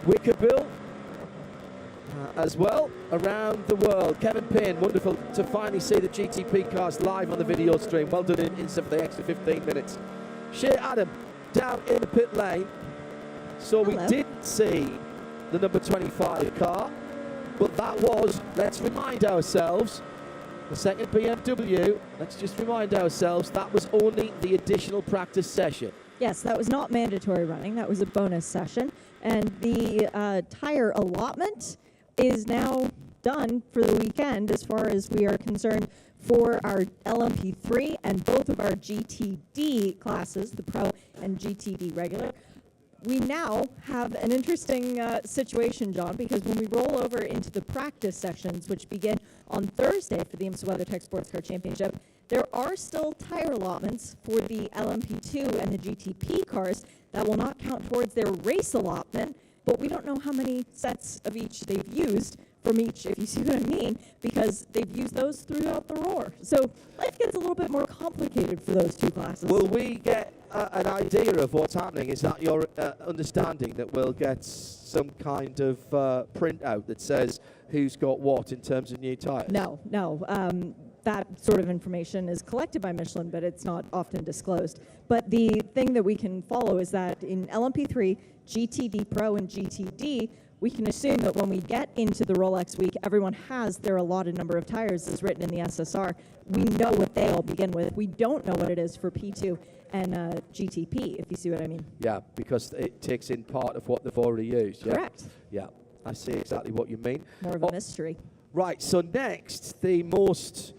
Wickerbill as well around the world. Kevin Payne, wonderful to finally see the GTP cars live on the video stream. Well done IMSA for the extra 15 minutes. Shea Adam down in the pit lane. So we didn't see the number 25 car, but that was, let's remind ourselves, the second BMW. Let's just remind ourselves that was only the additional practice session. Yes, that was not mandatory running. That was a bonus session. And the tire allotment is now done for the weekend as far as we are concerned for our LMP3 and both of our GTD classes, the Pro and GTD regular. We now have an interesting situation, John, because when we roll over into the practice sessions, which begin on Thursday for the IMSA WeatherTech Sports Car Championship, there are still tire allotments for the LMP2 and the GTP cars that will not count towards their race allotment, but we don't know how many sets of each they've used from each, if you see what I mean, because they've used those throughout the roar. So life gets a little bit more complicated for those two classes. Will we get an idea of what's happening? Is that your understanding that we'll get some kind of printout that says who's got what in terms of new tires? No. That sort of information is collected by Michelin, but it's not often disclosed. But the thing that we can follow is that in LMP3, GTD Pro, and GTD, we can assume that when we get into the Rolex week, everyone has their allotted number of tires as written in the SSR. We know what they all begin with. We don't know what it is for P2 and GTP, if you see what I mean. Yeah, because it takes in part of what they've already used. Yeah? Correct. Yeah, I see exactly what you mean. More of a mystery. Right, so next, the most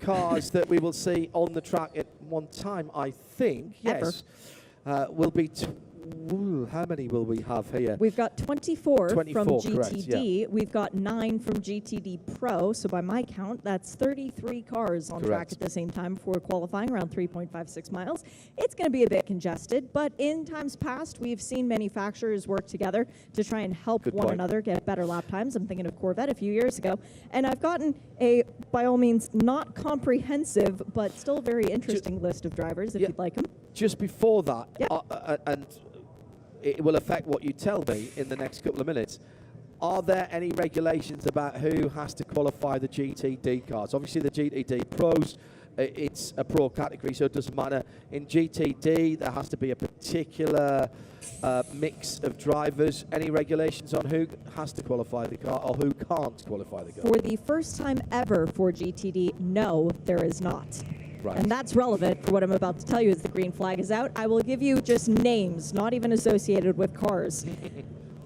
cars that we will see on the track at one time, I think, yes, will be... how many will we have here? We've got 24 from GTD. Correct, yeah. We've got 9 from GTD Pro. So by my count, that's 33 cars on track at the same time for qualifying, around 3.56 miles. It's going to be a bit congested, but in times past, we've seen manufacturers work together to try and help one another get better lap times. I'm thinking of Corvette a few years ago. And I've gotten a, by all means, not comprehensive, but still very interesting list of drivers, if you'd like them. Just before that, and it will affect what you tell me in the next couple of minutes. Are there any regulations about who has to qualify the GTD cars? Obviously, the GTD Pros, it's a pro category, so it doesn't matter. In GTD, there has to be a particular mix of drivers. Any regulations on who has to qualify the car or who can't qualify the car? For the first time ever for GTD, no, there is not. Right. And that's relevant for what I'm about to tell you as the green flag is out. I will give you just names, not even associated with cars.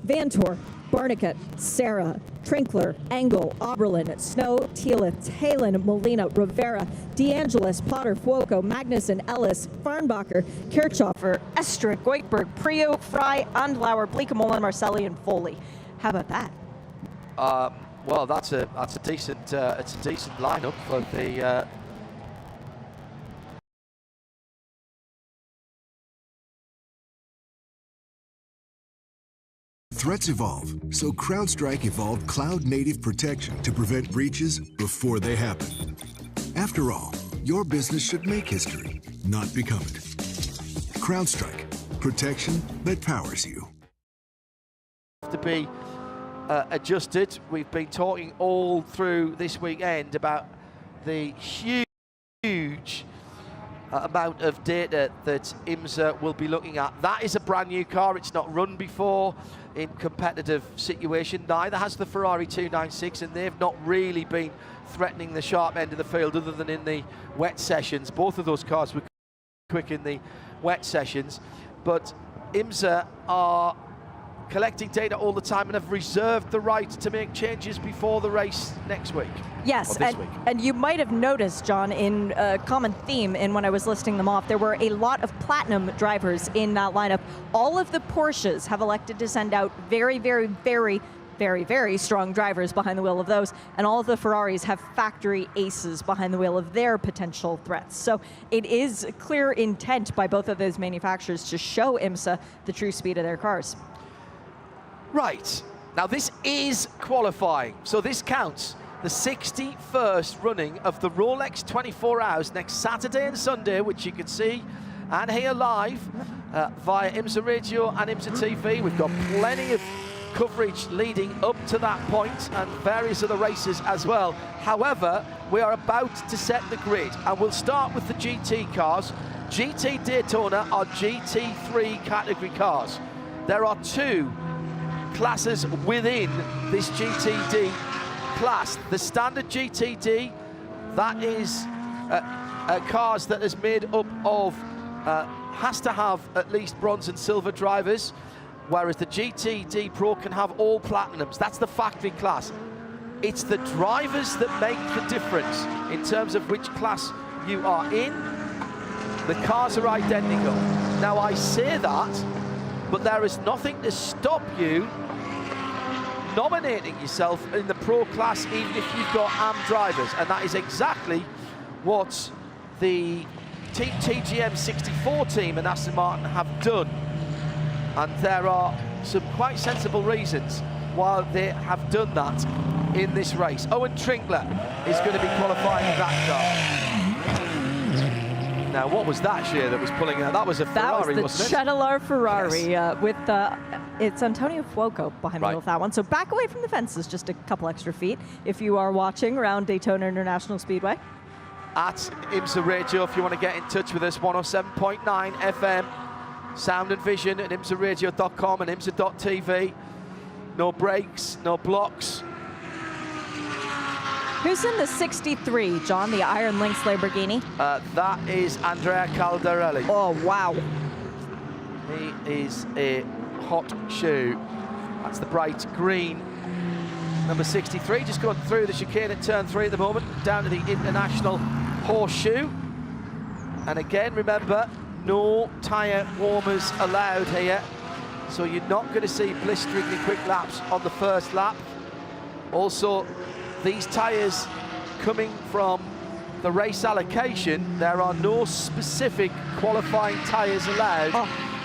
Vantor, Barnicat, Serra, Trinkler, Engel, Oberlin, Snow, Thielith, Halen, Molina, Rivera, DeAngelis, Potter, Fuoco, Magnussen, Ellis, Farnbacher, Kirchhoffer, Estrick, Goikberg, Prio, Fry, Andlauer, Bleekemolen, Marcelli, and Foley. How about that? Well, that's a decent it's a decent lineup for the. Threats evolve, so CrowdStrike evolved cloud-native protection to prevent breaches before they happen. After all, your business should make history, not become it. CrowdStrike, protection that powers you. To be adjusted. We've been talking all through this weekend about the huge amount of data that IMSA will be looking at. That is a brand new car. It's not run before in competitive situation. Neither has the Ferrari 296, and they've not really been threatening the sharp end of the field other than in the wet sessions. Both of those cars were quick in the wet sessions, but IMSA are collecting data all the time and have reserved the right to make changes before the race next week. Yes, and you might have noticed, John, in a common theme in when I was listing them off, there were a lot of platinum drivers in that lineup. All of the Porsches have elected to send out very, very, very, very, very strong drivers behind the wheel of those, and all of the Ferraris have factory aces behind the wheel of their potential threats. So it is clear intent by both of those manufacturers to show IMSA the true speed of their cars. Right, now this is qualifying, so this counts. The 61st running of the Rolex 24 Hours next Saturday and Sunday, which you can see and here live via IMSA Radio and IMSA TV. We've got plenty of coverage leading up to that point and various other races as well. However, we are about to set the grid, and we'll start with the GT cars. GT Daytona are GT3 category cars. There are two classes within this GTD class. The standard GTD, that is cars that is made up of, has to have at least bronze and silver drivers, whereas the GTD Pro can have all platinums. That's the factory class. It's the drivers that make the difference in terms of which class you are in. The cars are identical. Now, I say that, but there is nothing to stop you nominating yourself in the Pro class, even if you've got AM drivers, and that is exactly what the TGM 64 team and Aston Martin have done. And there are some quite sensible reasons why they have done that in this race. Owen Trinkler is going to be qualifying in that car. Now, what was that, Shea, that was pulling out? That was a Ferrari, wasn't it? That was the Cedillar Ferrari, yes. with it's Antonio Fuoco behind me Right. with that one. So back away from the fences just a couple extra feet if you are watching around Daytona International Speedway. At IMSA Radio, if you want to get in touch with us, 107.9 FM. Sound and vision at imsaradio.com and imsa.tv. No breaks, no blocks. Who's in the 63, John, the Iron Lynx Lamborghini? That is Andrea Caldarelli. Oh, wow. He is a hot shoe. That's the bright green. Number 63, just going through the chicane at turn 3 at the moment, down to the International Horseshoe. And again, remember, no tyre warmers allowed here, so you're not going to see blisteringly quick laps on the first lap. Also, these tyres coming from the race allocation, there are no specific qualifying tyres allowed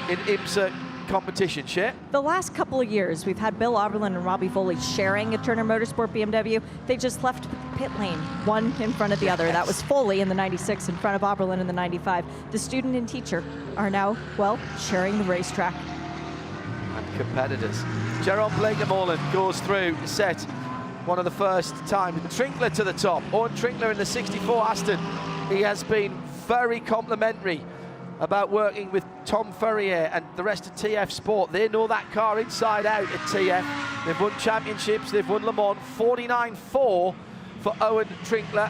in IMSA competition. Shea? The last couple of years, we've had Bill Oberlin and Robbie Foley sharing a Turner Motorsport BMW. They just left pit lane, one in front of the other. That was Foley in the 96 in front of Oberlin in the 95. The student and teacher are now, well, sharing the racetrack. And competitors. Jerome Blake-Moreland goes through the set, one of the first time. Trinkler to the top. Owen Trinkler in the 64 Aston. He has been very complimentary about working with Tom Ferrier and the rest of TF Sport. They know that car inside out at TF. They've won championships, they've won Le Mans. 49.4 for Owen Trinkler.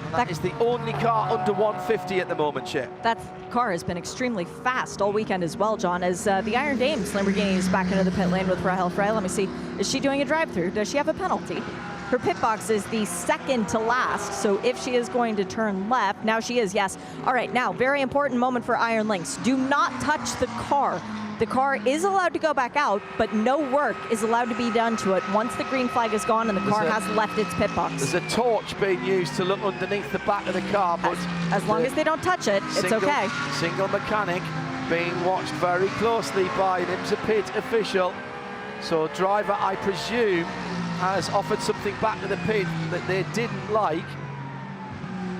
And that is the only car under 150 at the moment, Shea. That car has been extremely fast all weekend as well, John, as the Iron Dames Lamborghini is back into the pit lane with Rahel Frey. Let me see, is she doing a drive-through? Does she have a penalty? Her pit box is the second to last, so if she is going to turn left, now she is, yes. All right, now, very important moment for Iron Lynx. Do not touch the car. The car is allowed to go back out, but no work is allowed to be done to it once the green flag is gone and the car has left its pit box. There's a torch being used to look underneath the back of the car, but as long as they don't touch it, it's okay. Single mechanic being watched very closely by an IMSA pit official. So driver, I presume, has offered something back to the pit that they didn't like.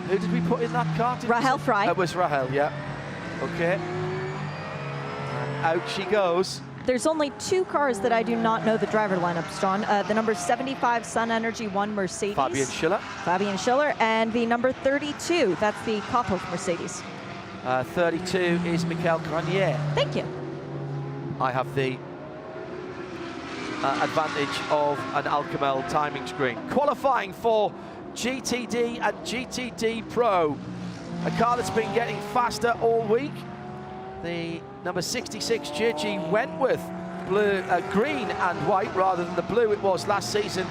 Who did we put in that car? Rahel Frey. That was Rahel, yeah. Okay. Out she goes. There's only two cars that I do not know the driver lineups, John. The number 75 Sun Energy 1 Mercedes. Fabian Schiller. And the number 32, that's the Kopphoff Mercedes. 32 is Michael Grenier. Thank you. I have the advantage of an Alcamel timing screen. Qualifying for GTD and GTD Pro, a car that's been getting faster all week. The number 66 JG Wentworth, green and white rather than the blue it was last season,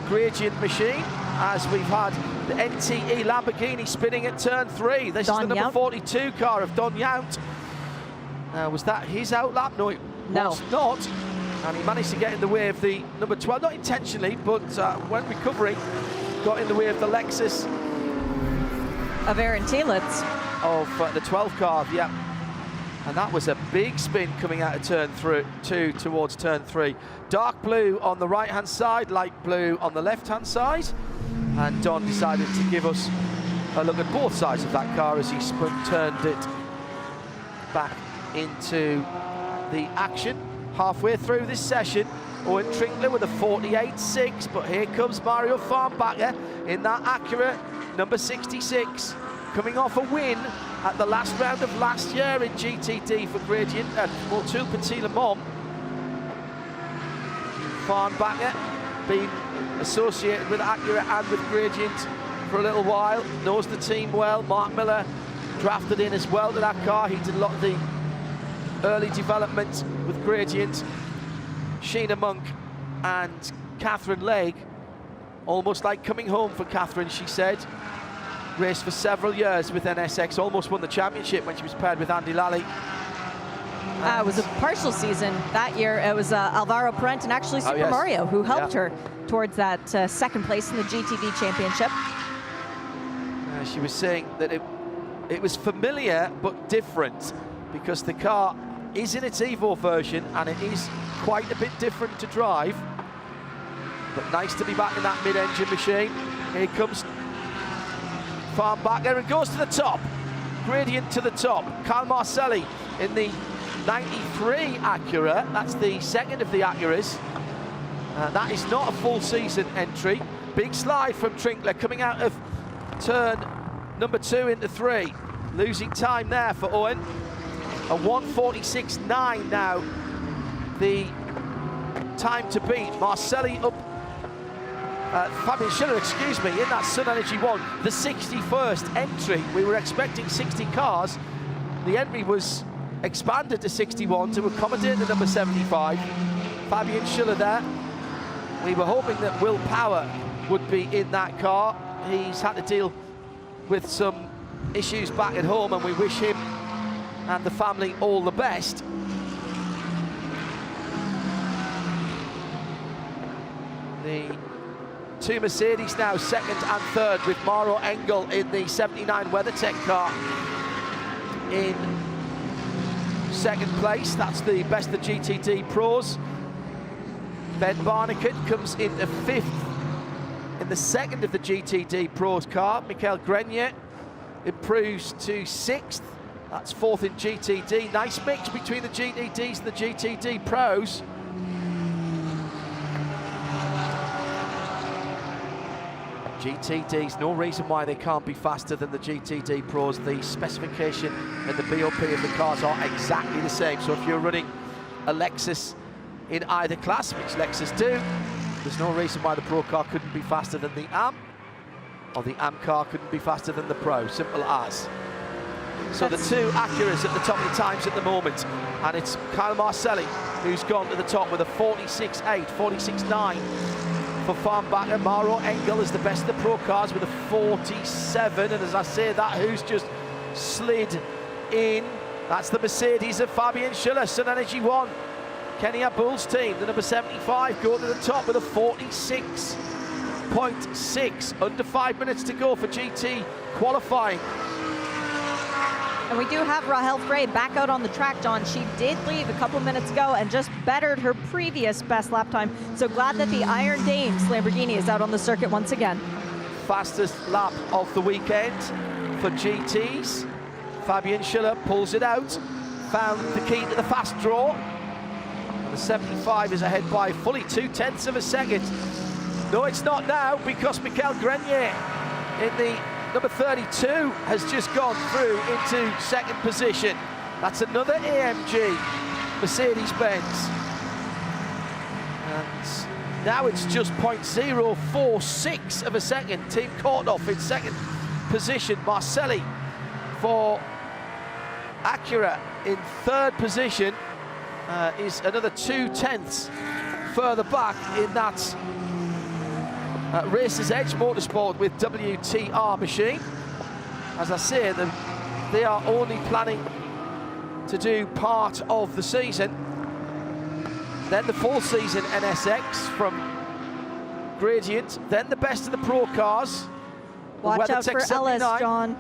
gradient machine, as we've had the NTE Lamborghini spinning at turn 3. This is the number 42 car of Don Yount. Was that his outlap? No, it was not. And he managed to get in the way of the number 12, not intentionally, but when recovering, got in the way of the Lexus of Aaron Tielitz. Of the 12 car, yeah. And that was a big spin coming out of turn 2 towards turn 3. Dark blue on the right-hand side, light blue on the left-hand side. And Don decided to give us a look at both sides of that car as he turned it back into the action. Halfway through this session, Owen Trinkler with a 48.6, but here comes Mario Farnbacher in that Acura number 66, coming off a win at the last round of last year in GTD for Gradient at Motul Petit Le Mans. Farnbacher being associated with Acura and with Gradient for a little while, knows the team well. Mark Miller drafted in as well to that car. He did a lot of the early development with Gradient. Sheena Monk and Catherine Legg, almost like coming home for Catherine, she said. Raced for several years with NSX, almost won the championship when she was paired with Andy Lally. It was a partial season that year. It was Alvaro Parent and actually Super Mario who helped her towards that second place in the GTD championship. She was saying that it was familiar but different because the car is in its Evo version and it is quite a bit different to drive. But nice to be back in that mid-engine machine. Here comes Farnbacher and goes to the top. Gradient to the top. Kyle Marcelli in the 93 Acura. That's the second of the Acuras. That is not a full season entry. Big slide from Trinkler coming out of turn number 2 into 3. Losing time there for Owen. A 1:46.9 now. The time to beat. Marcelli up. Fabian Schiller, excuse me, in that Sun Energy 1, the 61st entry. We were expecting 60 cars. The entry was expanded to 61 to accommodate the number 75. Fabian Schiller there. We were hoping that Will Power would be in that car. He's had to deal with some issues back at home, and we wish him and the family all the best. The two Mercedes now second and third, with Mauro Engel in the 79 WeatherTech car in second place. That's the best of the GTD pros. Ben Barnican comes into 5th in the second of the GTD pros car. Michael Grenier improves to 6th. That's 4th in GTD. Nice mix between the GTDs and the GTD pros. GTDs, no reason why they can't be faster than the GTD pros. The specification and the BOP of the cars are exactly the same. So if you're running a Lexus in either class, which Lexus do, there's no reason why the Pro car couldn't be faster than the AM, or the AM car couldn't be faster than the Pro, simple as. So the two Acuras at the top of the times at the moment, and it's Kyle Marcelli who's gone to the top with a 46.8, 46.9 for Farnbacher. Mauro Engel is the best of the Pro cars with a 47, and as I say that, who's just slid in, that's the Mercedes of Fabian Schiller, Sun Energy 1. Kenny Abul's team, the number 75, go to the top with a 46.6. Under 5 minutes to go for GT qualifying. And we do have Rahel Frey back out on the track, John. She did leave a couple minutes ago and just bettered her previous best lap time. So glad that the Iron Dames Lamborghini is out on the circuit once again. Fastest lap of the weekend for GTs. Fabian Schiller pulls it out, found the key to the fast draw. The 75 is ahead by fully 0.2 of a second. No, it's not now, because Michael Grenier in the number 32 has just gone through into second position. That's another AMG Mercedes-Benz. And now it's just 0.046 of a second. Team Korthoff in second position. Marcelli for Acura in third position. Is another 0.2 further back in that Racers Edge Motorsport with WTR machine. As I say, they are only planning to do part of the season. Then the full season NSX from Gradient. Then the best of the Pro cars. Watch out for Ellis, John.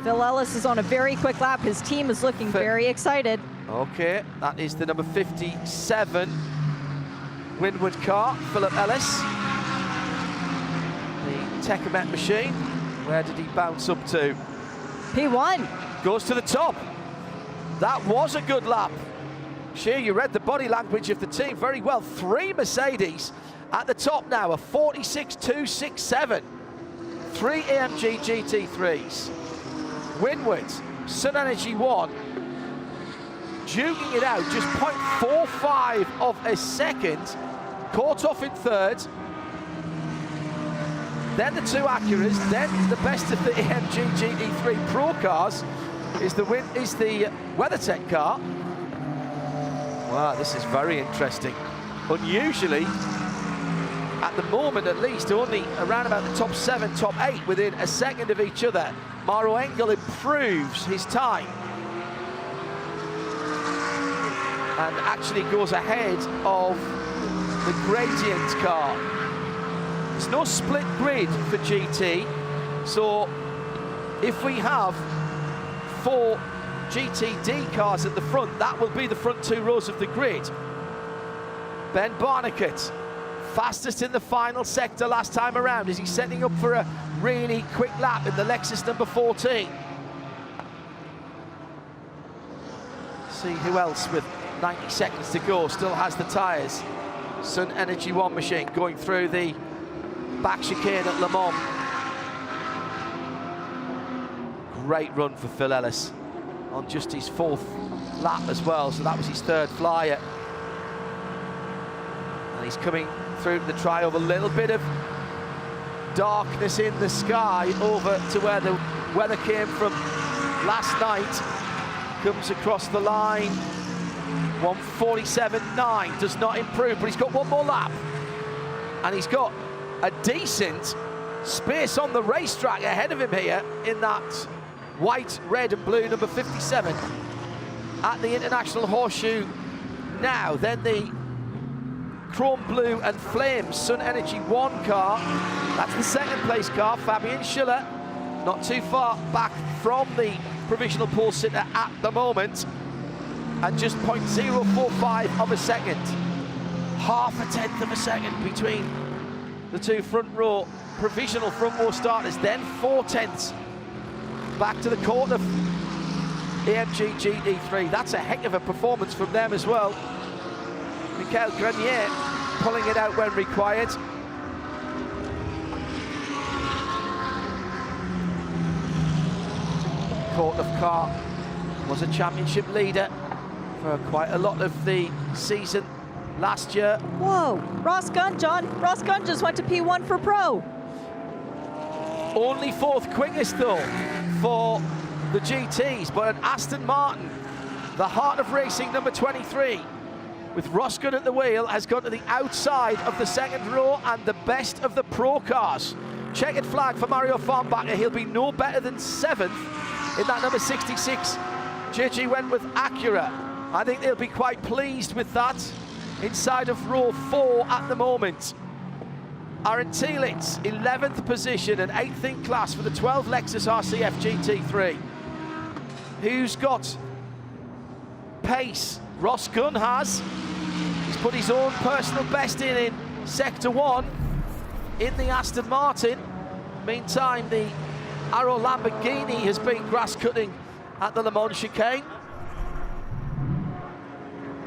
Phil Ellis is on a very quick lap. His team is looking very excited. Okay, that is the number 57 Windward car, Philip Ellis. The Tecamet machine. Where did he bounce up to? P1. Goes to the top. That was a good lap. Shear, you read the body language of the team very well. 3 Mercedes at the top now, a 46.267. 3 AMG GT3s. Windward, Sun Energy 1, duking it out, just 0.45 of a second. Caught off in third. Then the 2 Acuras, then the best of the AMG GT3 Pro cars is the WeatherTech car. Wow, this is very interesting. Unusually, at the moment at least, only around about the top 7, top 8 within a second of each other. Maro Engel improves his time and actually goes ahead of the Gradient car. There's no split grid for GT, so if we have 4 GTD cars at the front, that will be the front 2 rows of the grid. Ben Barnicat, fastest in the final sector last time around. Is he setting up for a really quick lap in the Lexus number 14? See who else with 90 seconds to go still has the tyres. Sun Energy 1 machine going through the back chicane at Le Mans. Great run for Phil Ellis on just his 4th lap as well, so that was his 3rd flyer. And he's coming through the tri-oval, a little bit of darkness in the sky over to where the weather came from last night. Comes across the line, 1:47.9, does not improve, but he's got 1 more lap. And he's got a decent space on the racetrack ahead of him here in that white, red and blue number 57 at the International Horseshoe now. Then the chrome blue and flames Sun Energy 1 car, that's the 2nd place car, Fabian Schiller, not too far back from the provisional pole sitter at the moment, and just 0.045 of a second, half a tenth of a second between the 2 front row provisional front row starters, then 4 tenths back to the court of AMG GT3. That's a heck of a performance from them as well. Michael Grenier pulling it out when required. Court of Car was a championship leader for quite a lot of the season last year. Whoa, Ross Gunn, John. Ross Gunn just went to P1 for Pro. Only 4th quickest though for the GTs, but an Aston Martin, the heart of racing, number 23, with Ross Gunn at the wheel, has gone to the outside of the 2nd row and the best of the Pro cars. Checkered flag for Mario Farnbacher. He'll be no better than 7th in that number 66 JG Wentworth Acura. I think they'll be quite pleased with that. Inside of row 4 at the moment. Aaron Thielitz, 11th position and 8th in class for the 12 Lexus RCF GT3. Who's got pace? Ross Gunn has. He's put his own personal best in Sector 1 in the Aston Martin. Meantime, the Arrow Lamborghini has been grass cutting at the Le Mans chicane,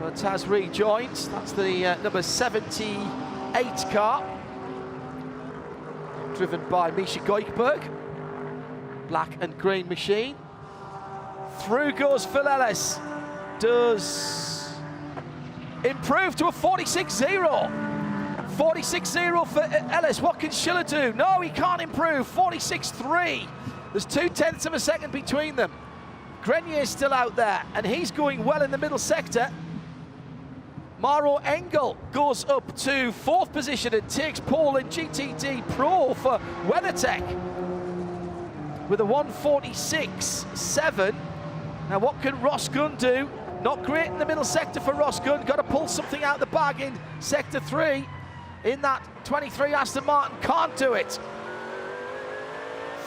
but has rejoined. That's the number 78 car, driven by Misha Goikberg. Black and green machine. Through goes Phil Ellis. Does improve to a 46.0. 46.0 for Ellis. What can Schiller do? No, he can't improve. 46.3. There's 2/10 of a second between them. Grenier's still out there, and he's going well in the middle sector. Maro Engel goes up to 4th position and takes pole in GTD Pro for WeatherTech with a 1:46.7. Now what can Ross Gunn do? Not great in the middle sector for Ross Gunn. Got to pull something out the bag in Sector 3. In that 23 Aston Martin, can't do it.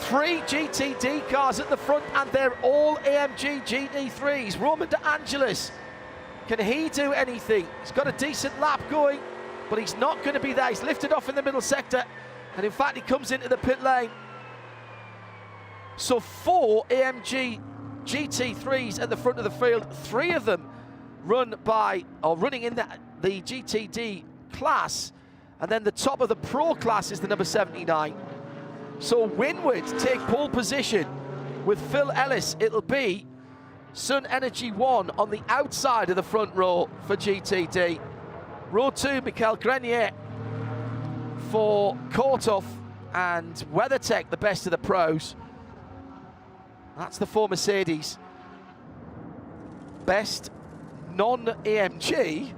3 GTD cars at the front, and they're all AMG GT3s. Roman De Angelis, can he do anything? He's got a decent lap going, but he's not going to be there. He's lifted off in the middle sector, and in fact he comes into the pit lane So 4 AMG GT3s at the front of the field, 3 of them running in the GTD class, and then the top of the Pro class is the number 79. So Windward take pole position with Phil Ellis. It'll be Sun Energy 1 on the outside of the front row for GTD. Row 2, Michael Grenier for Korthoff and WeatherTech, the best of the pros. That's the 4 Mercedes. Best non-AMG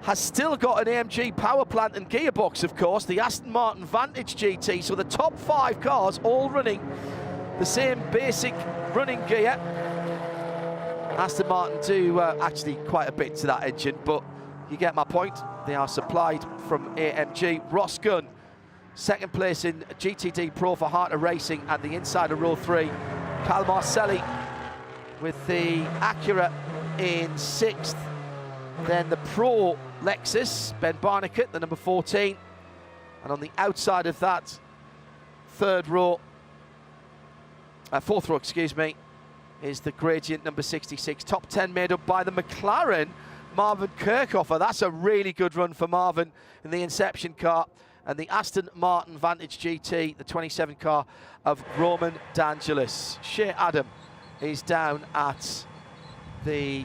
has still got an AMG power plant and gearbox, of course, the Aston Martin Vantage GT. So the top 5 cars all running the same basic running gear. Aston Martin do actually quite a bit to that engine, but you get my point. They are supplied from AMG. Ross Gunn, second place in GTD Pro for Harter Racing, and the inside of row 3. Cal Marcelli with the Acura in 6th. Then the Pro Lexus, Ben Barnicat, the number 14. And on the outside of that, fourth row, excuse me, is the Gradient number 66. Top 10 made up by the McLaren, Marvin Kirchhoffer. That's a really good run for Marvin in the Inception car. And the Aston Martin Vantage GT, the 27 car of Roman D'Angelis. Shea Adam is down at the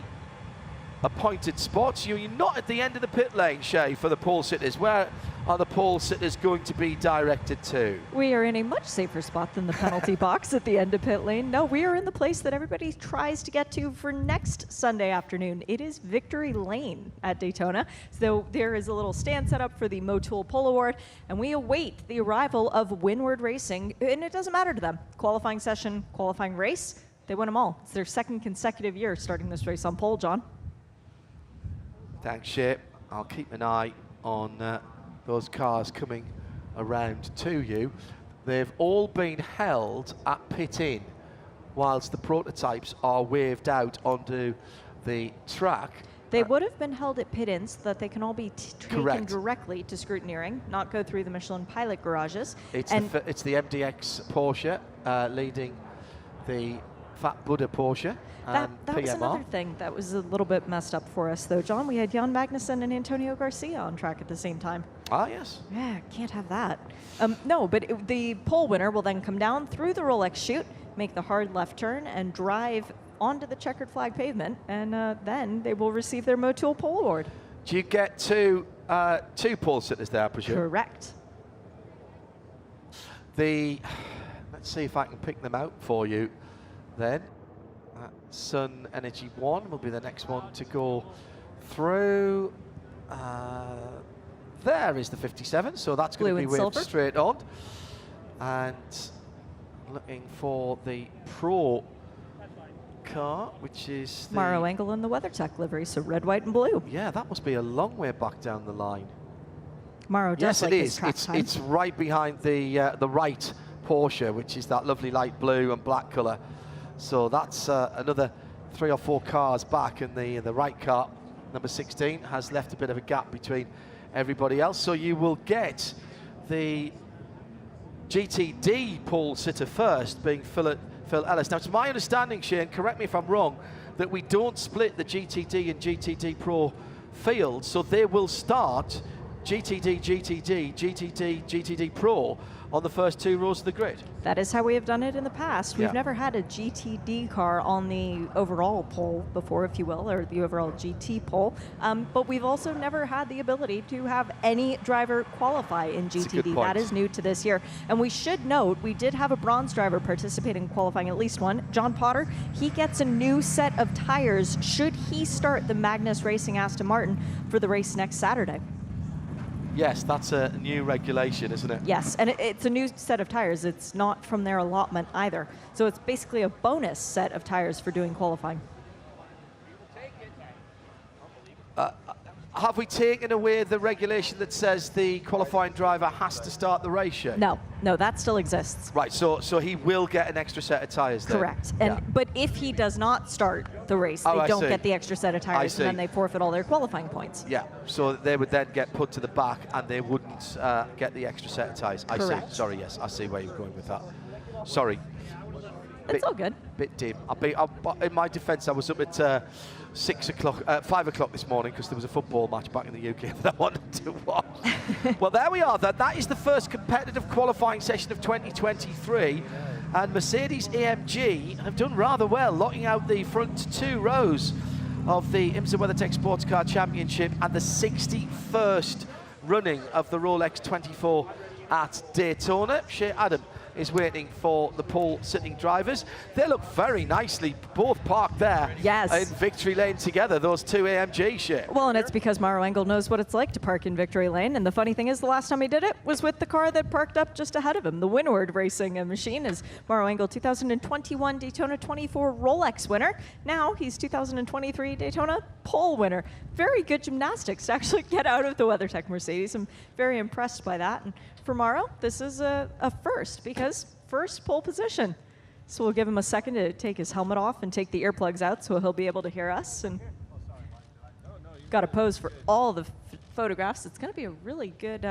appointed spots. You're not at the end of the pit lane, Shea, for the pole sitters. Where are the pole sitters going to be directed to? We are in a much safer spot than the penalty box at the end of pit lane. No, we are in the place that everybody tries to get to for next Sunday afternoon. It is Victory Lane at Daytona. So there is a little stand set up for the Motul Pole Award, and we await the arrival of Windward Racing, and it doesn't matter to them. Qualifying session, qualifying race, they win them all. It's their second consecutive year starting this race on pole, John. Thanks, Shea. I'll keep an eye on those cars coming around to you. They've all been held at pit in whilst the prototypes are waved out onto the track. They would have been held at pit ins so that they can all be taken Correct. directly to scrutineering, not go through the Michelin pilot garages. It's the MDX Porsche leading the Fat Buddha Porsche. That PMR. was another thing that was a little bit messed up for us, though, John. We had Jan Magnussen and Antonio Garcia on track at the same time. Ah, yes. Yeah, can't have that. No, but the pole winner will then come down through the Rolex chute, make the hard left turn, and drive onto the checkered flag pavement, and then they will receive their Motul Pole Award. Do you get two pole sitters there, I presume? Correct. Let's see if I can pick them out for you then. Sun Energy 1 will be the next one to go through. There is the 57, so that's going to be waved straight on. And looking for the Pro car, which is the Mauro Engel in the WeatherTech livery, so red, white, and blue. Yeah, that must be a long way back down the line. Mauro does like his track time. It's right behind the right Porsche, which is that lovely light blue and black colour. So that's another 3 or 4 cars back, and the right car, number 16, has left a bit of a gap between everybody else. So you will get the GTD pole sitter first, being Phil Ellis. Now, it's my understanding, Shane, correct me if I'm wrong, that we don't split the GTD and GTD Pro field, so they will start GTD, GTD, GTD, GTD Pro on the first 2 rows of the grid. That is how we have done it in the past. We've never had a GTD car on the overall pole before, if you will, or the overall GT pole. But we've also never had the ability to have any driver qualify in GTD. That is new to this year. And we should note, we did have a bronze driver participate in qualifying, at least one. John Potter, he gets a new set of tires should he start the Magnus Racing Aston Martin for the race next Saturday. Yes, that's a new regulation, isn't it? Yes, and it's a new set of tires. It's not from their allotment either. So it's basically a bonus set of tires for doing qualifying. Have we taken away the regulation that says the qualifying driver has to start the race yet? No, that still exists. Right, so he will get an extra set of tyres then? Correct. But if he does not start the race, they don't get the extra set of tires, and then they forfeit all their qualifying points. Yeah, so they would then get put to the back, and they wouldn't get the extra set of tyres. I see. Sorry, yes, I see where you're going with that. Sorry. It's all good. Bit dim. In my defence, I was up at 5 o'clock this morning because there was a football match back in the UK that I wanted to watch. Well, there we are. That is the first competitive qualifying session of 2023. And Mercedes AMG have done rather well, locking out the front 2 rows of the IMSA WeatherTech Sports Car Championship and the 61st running of the Rolex 24 at Daytona. Shea Adam is waiting for the pole sitting drivers. They look very nicely, both parked there in victory lane together, those 2 AMG, Shea. Well, and it's because Mauro Engel knows what it's like to park in victory lane. And the funny thing is, the last time he did it was with the car that parked up just ahead of him. The Windward Racing machine is Mauro Engel, 2021 Daytona 24 Rolex winner. Now he's 2023 Daytona pole winner. Very good gymnastics to actually get out of the WeatherTech Mercedes. I'm very impressed by that. And for Mauro, this is a first, because first pole position. So we'll give him a second to take his helmet off and take the earplugs out so he'll be able to hear us. And got a pose for all the photographs. It's going to be a really good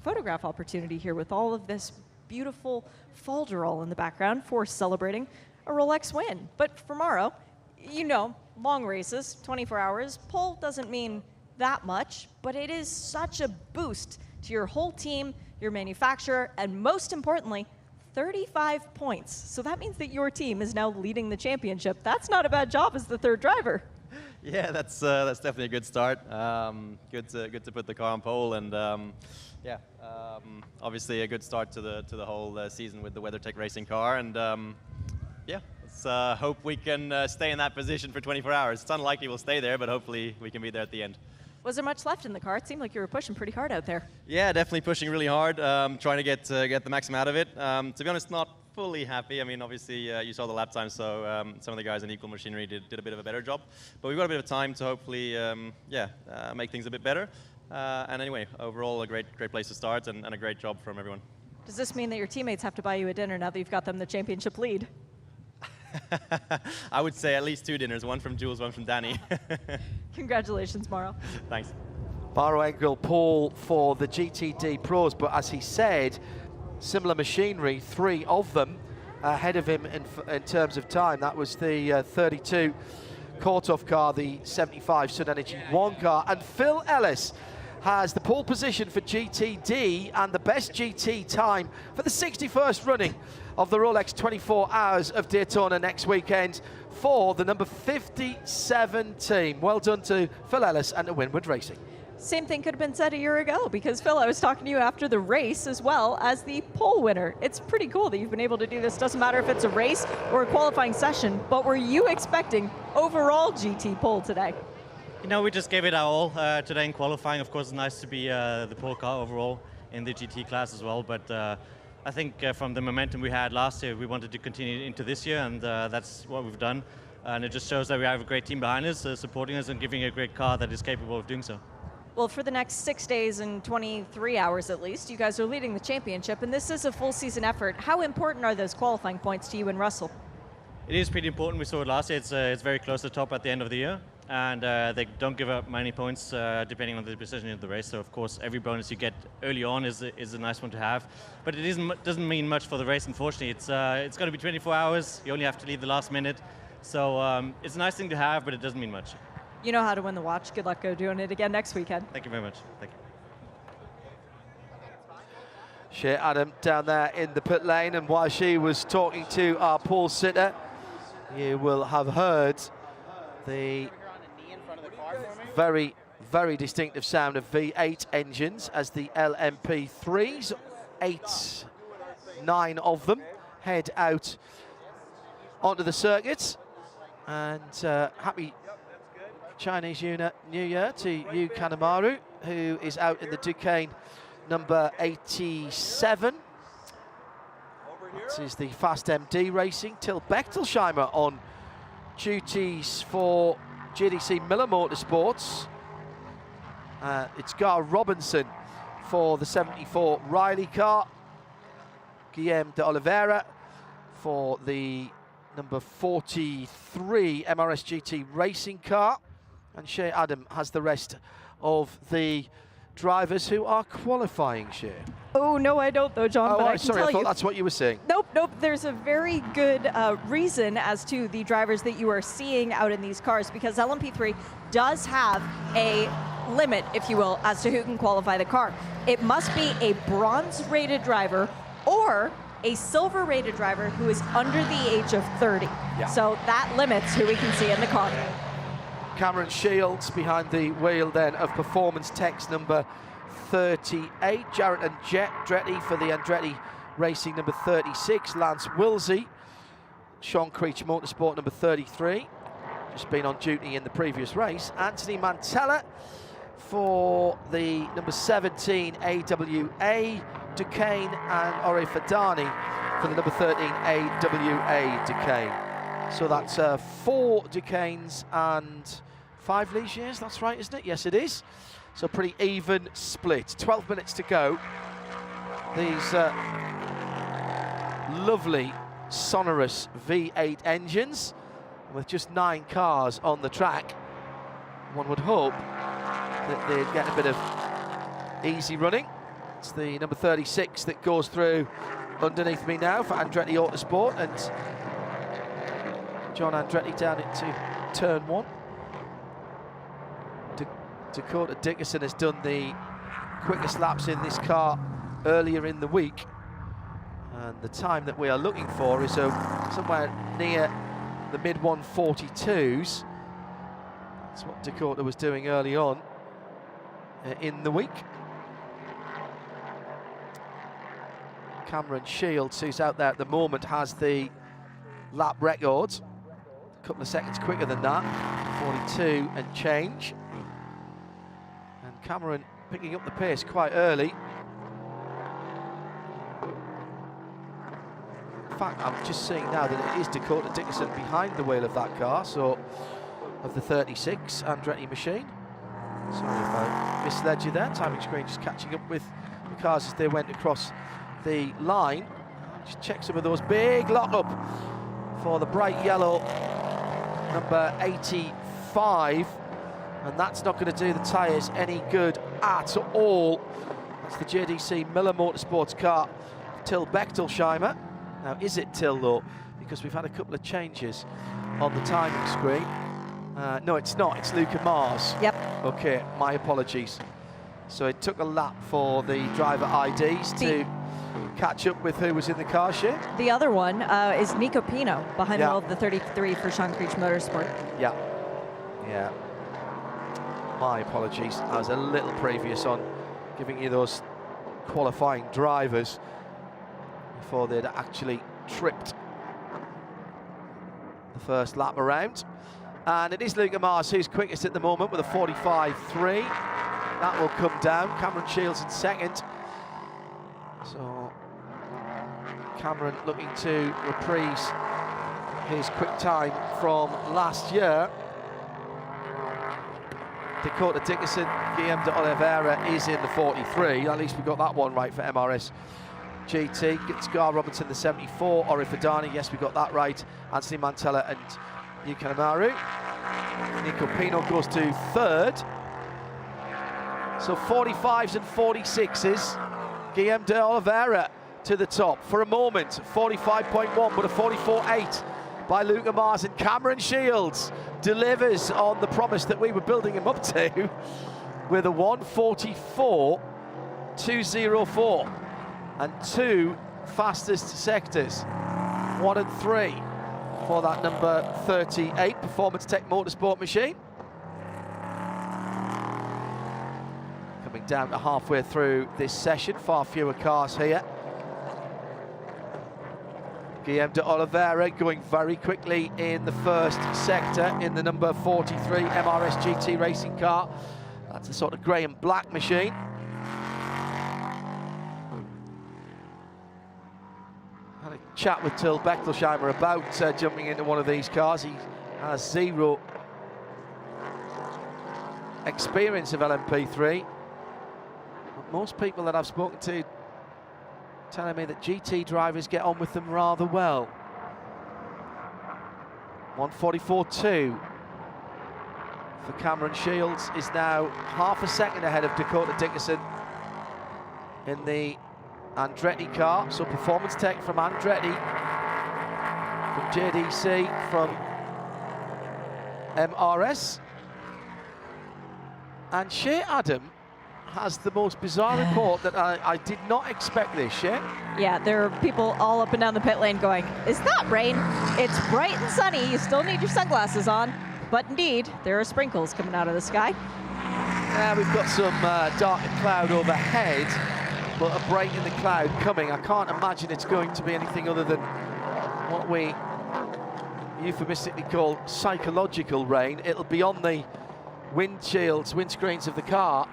photograph opportunity here with all of this beautiful folderol in the background for celebrating a Rolex win. But for Mauro, you know, long races, 24 hours, pole doesn't mean that much, but it is such a boost to your whole team, your manufacturer, and most importantly, 35 points. So that means that your team is now leading the championship. That's not a bad job as the 3rd driver. Yeah, that's definitely a good start. Good to put the car on pole, and obviously a good start to the whole season with the WeatherTech racing car. And let's hope we can stay in that position for 24 hours. It's unlikely we'll stay there, but hopefully we can be there at the end. Was there much left in the car? It seemed like you were pushing pretty hard out there. Yeah, definitely pushing really hard, trying to get the maximum out of it. To be honest, not fully happy. I mean, obviously, you saw the lap time, so some of the guys in Equal Machinery did a bit of a better job. But we've got a bit of time to hopefully, make things a bit better. And anyway, overall, a great place to start, and a great job from everyone. Does this mean that your teammates have to buy you a dinner now that you've got them the championship lead? I would say at least 2 dinners, one from Jules, one from Danny. Congratulations, Mauro. Thanks. Mauro Engel pole for the GTD Pros, but as he said, similar machinery, 3 of them ahead of him in terms of time. That was the 32 Korthoff car, the 75 Sun Energy 1 car, and Phil Ellis has the pole position for GTD and the best GT time for the 61st running of the Rolex 24 Hours of Daytona next weekend for the number 57 team. Well done to Phil Ellis and the Windward Racing. Same thing could have been said a year ago, because Phil, I was talking to you after the race as well as the pole winner. It's pretty cool that you've been able to do this. Doesn't matter if it's a race or a qualifying session, but were you expecting overall GT pole today? You know, we just gave it our all today in qualifying. Of course, it's nice to be the pole car overall in the GT class as well, but I think from the momentum we had last year, we wanted to continue into this year, and that's what we've done. And it just shows that we have a great team behind us, supporting us and giving a great car that is capable of doing so. Well, for the next 6 days and 23 hours at least, you guys are leading the championship, and this is a full season effort. How important are those qualifying points to you and Russell? It is pretty important. We saw it last year. It's very close to the top at the end of the year, and they don't give up many points depending on the position of the race. So of course, every bonus you get early on is a nice one to have, but it doesn't mean much for the race. Unfortunately, it's going to be 24 hours. You only have to leave the last minute, so it's a nice thing to have, but it doesn't mean much. You know how to win the watch. Good luck doing it again next weekend. Thank you very much. Thank you. Shea Adam down there in the pit lane, and while she was talking to our pole sitter, you will have heard the very, very distinctive sound of V8 engines as the LMP3s, 9 of them, head out onto the circuit. And happy Chinese New Year to Yu Kanemaru, who is out in the Duquesne number 87. This is the Fast MD Racing. Till Bechtelsheimer on duties for JDC Miller Motorsports. It's Gar Robinson for the 74 Riley car. Guillaume de Oliveira for the number 43 MRS GT Racing car. And Shea Adam has the rest of the drivers who are qualifying, Shea? Oh, no, I don't, though, John. But I can sorry, tell I thought you. that's what you were saying. Nope. There's a very good reason as to the drivers that you are seeing out in these cars, because LMP3 does have a limit, if you will, as to who can qualify the car. It must be a bronze-rated driver or a silver-rated driver who is under the age of 30. Yeah. So that limits who we can see in the car. Cameron Shields behind the wheel then of Performance Tech's number 38. Jarrett Andretti for the Andretti Racing number 36. Lance Wilsey, Sean Creech Motorsport number 33. Just been on duty in the previous race. Anthony Mantella for the number 17 AWA Duquesne, and Ore Fadani for the number 13 AWA Duquesne. So that's 4 Duquesnes and 5 Ligiers, that's right, isn't it? Yes, it is. So pretty even split. 12 minutes to go. These lovely, sonorous V8 engines with just 9 cars on the track. One would hope that they'd get a bit of easy running. It's the number 36 that goes through underneath me now for Andretti Autosport, and John Andretti down into turn 1. Dakota Dickerson has done the quickest laps in this car earlier in the week, and the time that we are looking for is somewhere near the mid 142s. That's what Dakota was doing early on in the week. Cameron Shields, who's out there at the moment, has the lap record. A couple of seconds quicker than that, 42 and change. And Cameron picking up the pace quite early. In fact, I'm just seeing now that it is Dakota Dickerson behind the wheel of that car, so of the 36 Andretti machine. Sorry if I misled you there. Timing screen just catching up with the cars as they went across the line. Just check some of those. Big lock up for the bright yellow number 85, and that's not going to do the tyres any good at all. That's the JDC Miller Motorsports car, Till Bechtelsheimer. Now, is it Till though? Because we've had a couple of changes on the timing screen. No, it's not. It's Luca Mars. Yep. Okay, my apologies. So it took a lap for the driver IDs to catch up with who was in the car share. The other one is Nico Pino behind the wheel of the 33 for Sean Creech Motorsport. Yeah. My apologies. I was a little previous on giving you those qualifying drivers before they'd actually tripped the first lap around. And it is Luca Mars who's quickest at the moment with a 45.3. That will come down. Cameron Shields in second. So Cameron looking to reprise his quick time from last year. Dakota Dickerson, Guillaume de Oliveira is in the 43. At least we got that one right for MRS GT. Scar Robinson the 74. Ore Fadani, yes, we got that right. Anthony Mantella and Yuki Amaru. Nico Pino goes to third. So 45s and 46s. Guillaume de Oliveira to the top for a moment. 45.1, but a 44.8 by Luca Mars, and Cameron Shields delivers on the promise that we were building him up to with a 144.204 and 2 fastest sectors, 1 and 3 for that number 38 Performance Tech Motorsport machine. Coming down to halfway through this session, far fewer cars here. Guillaume de Oliveira going very quickly in the first sector in the number 43 MRS GT racing car. That's a sort of grey and black machine. Had a chat with Till Bechtelsheimer about jumping into one of these cars. He has 0 experience of LMP3. But most people that I've spoken to telling me that GT drivers get on with them rather well. 144.2 for Cameron Shields is now half a second ahead of Dakota Dickerson in the Andretti car. So performance tech from Andretti, from JDC, from MRS. And Shea Adam has the most bizarre report that I did not expect this, Shea. Yeah, there are people all up and down the pit lane going, is that rain? It's bright and sunny, you still need your sunglasses on. But indeed, there are sprinkles coming out of the sky. We've got some dark cloud overhead, but a break in the cloud coming. I can't imagine it's going to be anything other than what we euphemistically call psychological rain. It'll be on the windscreens of the car,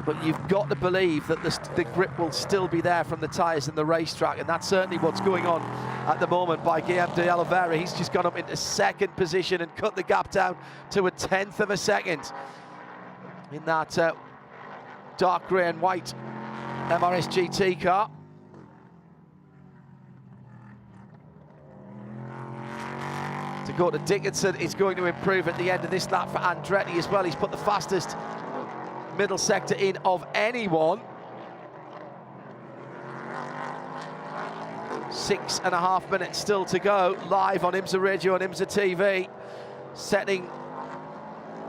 but you've got to believe that the grip will still be there from the tyres and the racetrack, and that's certainly what's going on at the moment by Guillaume de Oliveira. He's just gone up into second position and cut the gap down to 1/10 of a second in that dark grey and white MRS GT car. Dakota Dickinson is going to improve at the end of this lap for Andretti as well. He's put the fastest middle sector in of anyone. 6.5 minutes still to go, live on IMSA Radio and IMSA TV, setting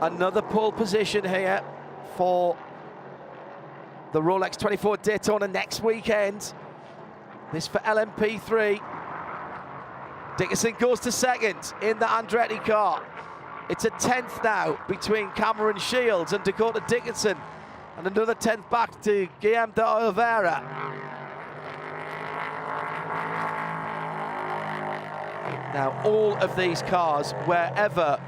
another pole position here for the Rolex 24 Daytona next weekend. This for LMP3. Dickinson goes to second in the Andretti car. It's 1/10 now between Cameron Shields and Dakota Dickinson, and another 10th back to Guillaume de Oliveira. Now, all of these cars, wherever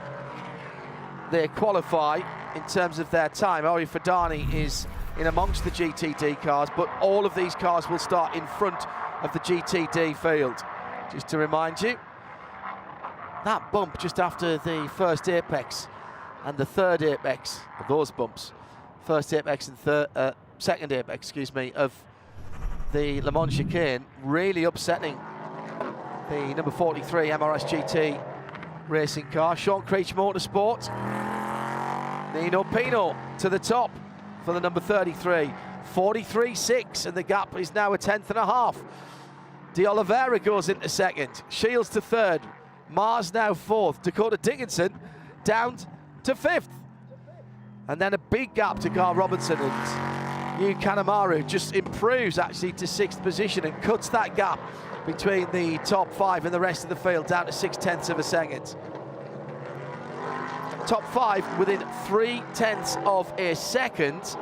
they qualify in terms of their time, Ori Fadani is in amongst the GTD cars, but all of these cars will start in front of the GTD field. Just to remind you, that bump just after the first apex and the third apex of those bumps, first apex and second apex, excuse me, of the Le Mans chicane, really upsetting the number 43 MRS GT racing car. Sean Creech Motorsport, Nino Pino to the top for the number 33, 43.6, and the gap is now 1/10.5. De Oliveira goes into second, Shields to third, Mars now fourth, Dakota Dickinson down to fifth. And then a big gap to Carl Robinson, and Yu Kanemaru just improves actually to sixth position and cuts that gap between the top five and the rest of the field down to 0.6 of a second. Top five within 0.3 of a second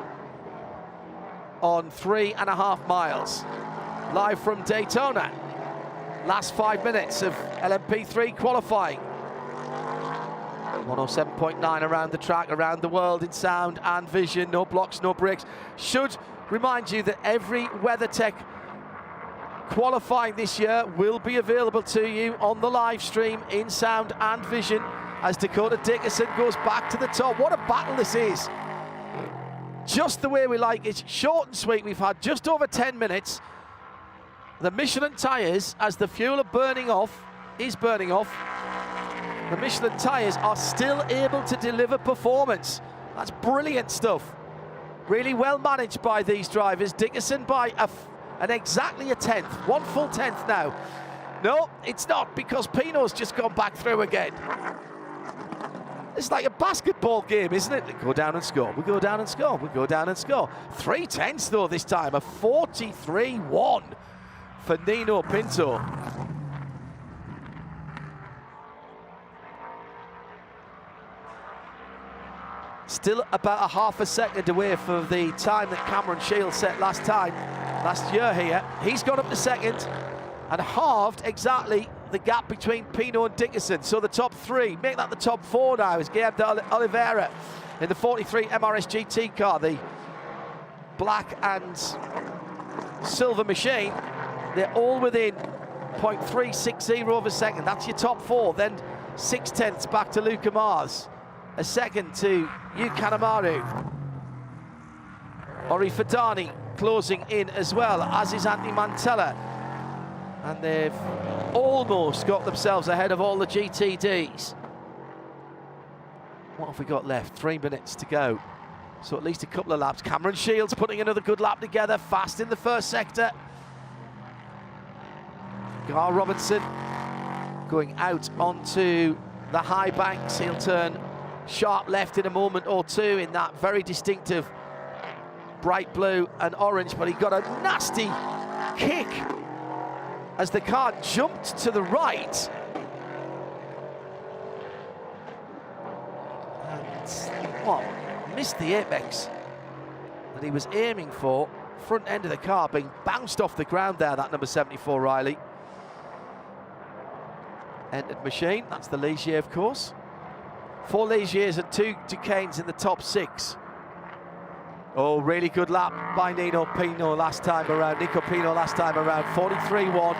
on 3.5 miles. Live from Daytona. Last 5 minutes of LMP3 qualifying. 107.9 around the track, around the world in sound and vision. No blocks, no brakes. Should remind you that every WeatherTech qualifying this year will be available to you on the live stream in sound and vision as Dakota Dickinson goes back to the top. What a battle this is. Just the way we like it. Short and sweet. We've had just over 10 minutes. The Michelin tyres, as the fuel are burning off, the Michelin tyres are still able to deliver performance. That's brilliant stuff. Really well managed by these drivers. Dickinson by exactly a 10th, 1 full 10th now. No, it's not, because Pino's just gone back through again. It's like a basketball game, isn't it? They go down and score, we go down and score, we go down and score. 3/10 though this time, a 43.1 for Nino Pinto. Still about a half a second away from the time that Cameron Shields set last year here. He's gone up to second and halved exactly the gap between Pino and Dickinson. So the top three, make that the top four now, is Guillaume de Oliveira in the 43 MRS GT car, the black and silver machine. They're all within 0.360 of a second. That's your top four. Then 0.6 back to Luca Mars. A second to Yu Kanemaru. Ori Fadani closing in as well, as is Anthony Mantella. And they've almost got themselves ahead of all the GTDs. What have we got left? 3 minutes to go. So at least a couple of laps. Cameron Shields putting another good lap together, fast in the first sector. Gar Robinson going out onto the high banks. He'll turn sharp left in a moment or two in that very distinctive bright blue and orange, but he got a nasty kick as the car jumped to the right. And missed the apex that he was aiming for. Front end of the car being bounced off the ground there, that number 74 Riley. Entered machine, that's the Ligier, of course. 4 Ligiers and 2 Duquesnes in the top 6. Oh, really good lap by Nico Pino last time around. 43-1.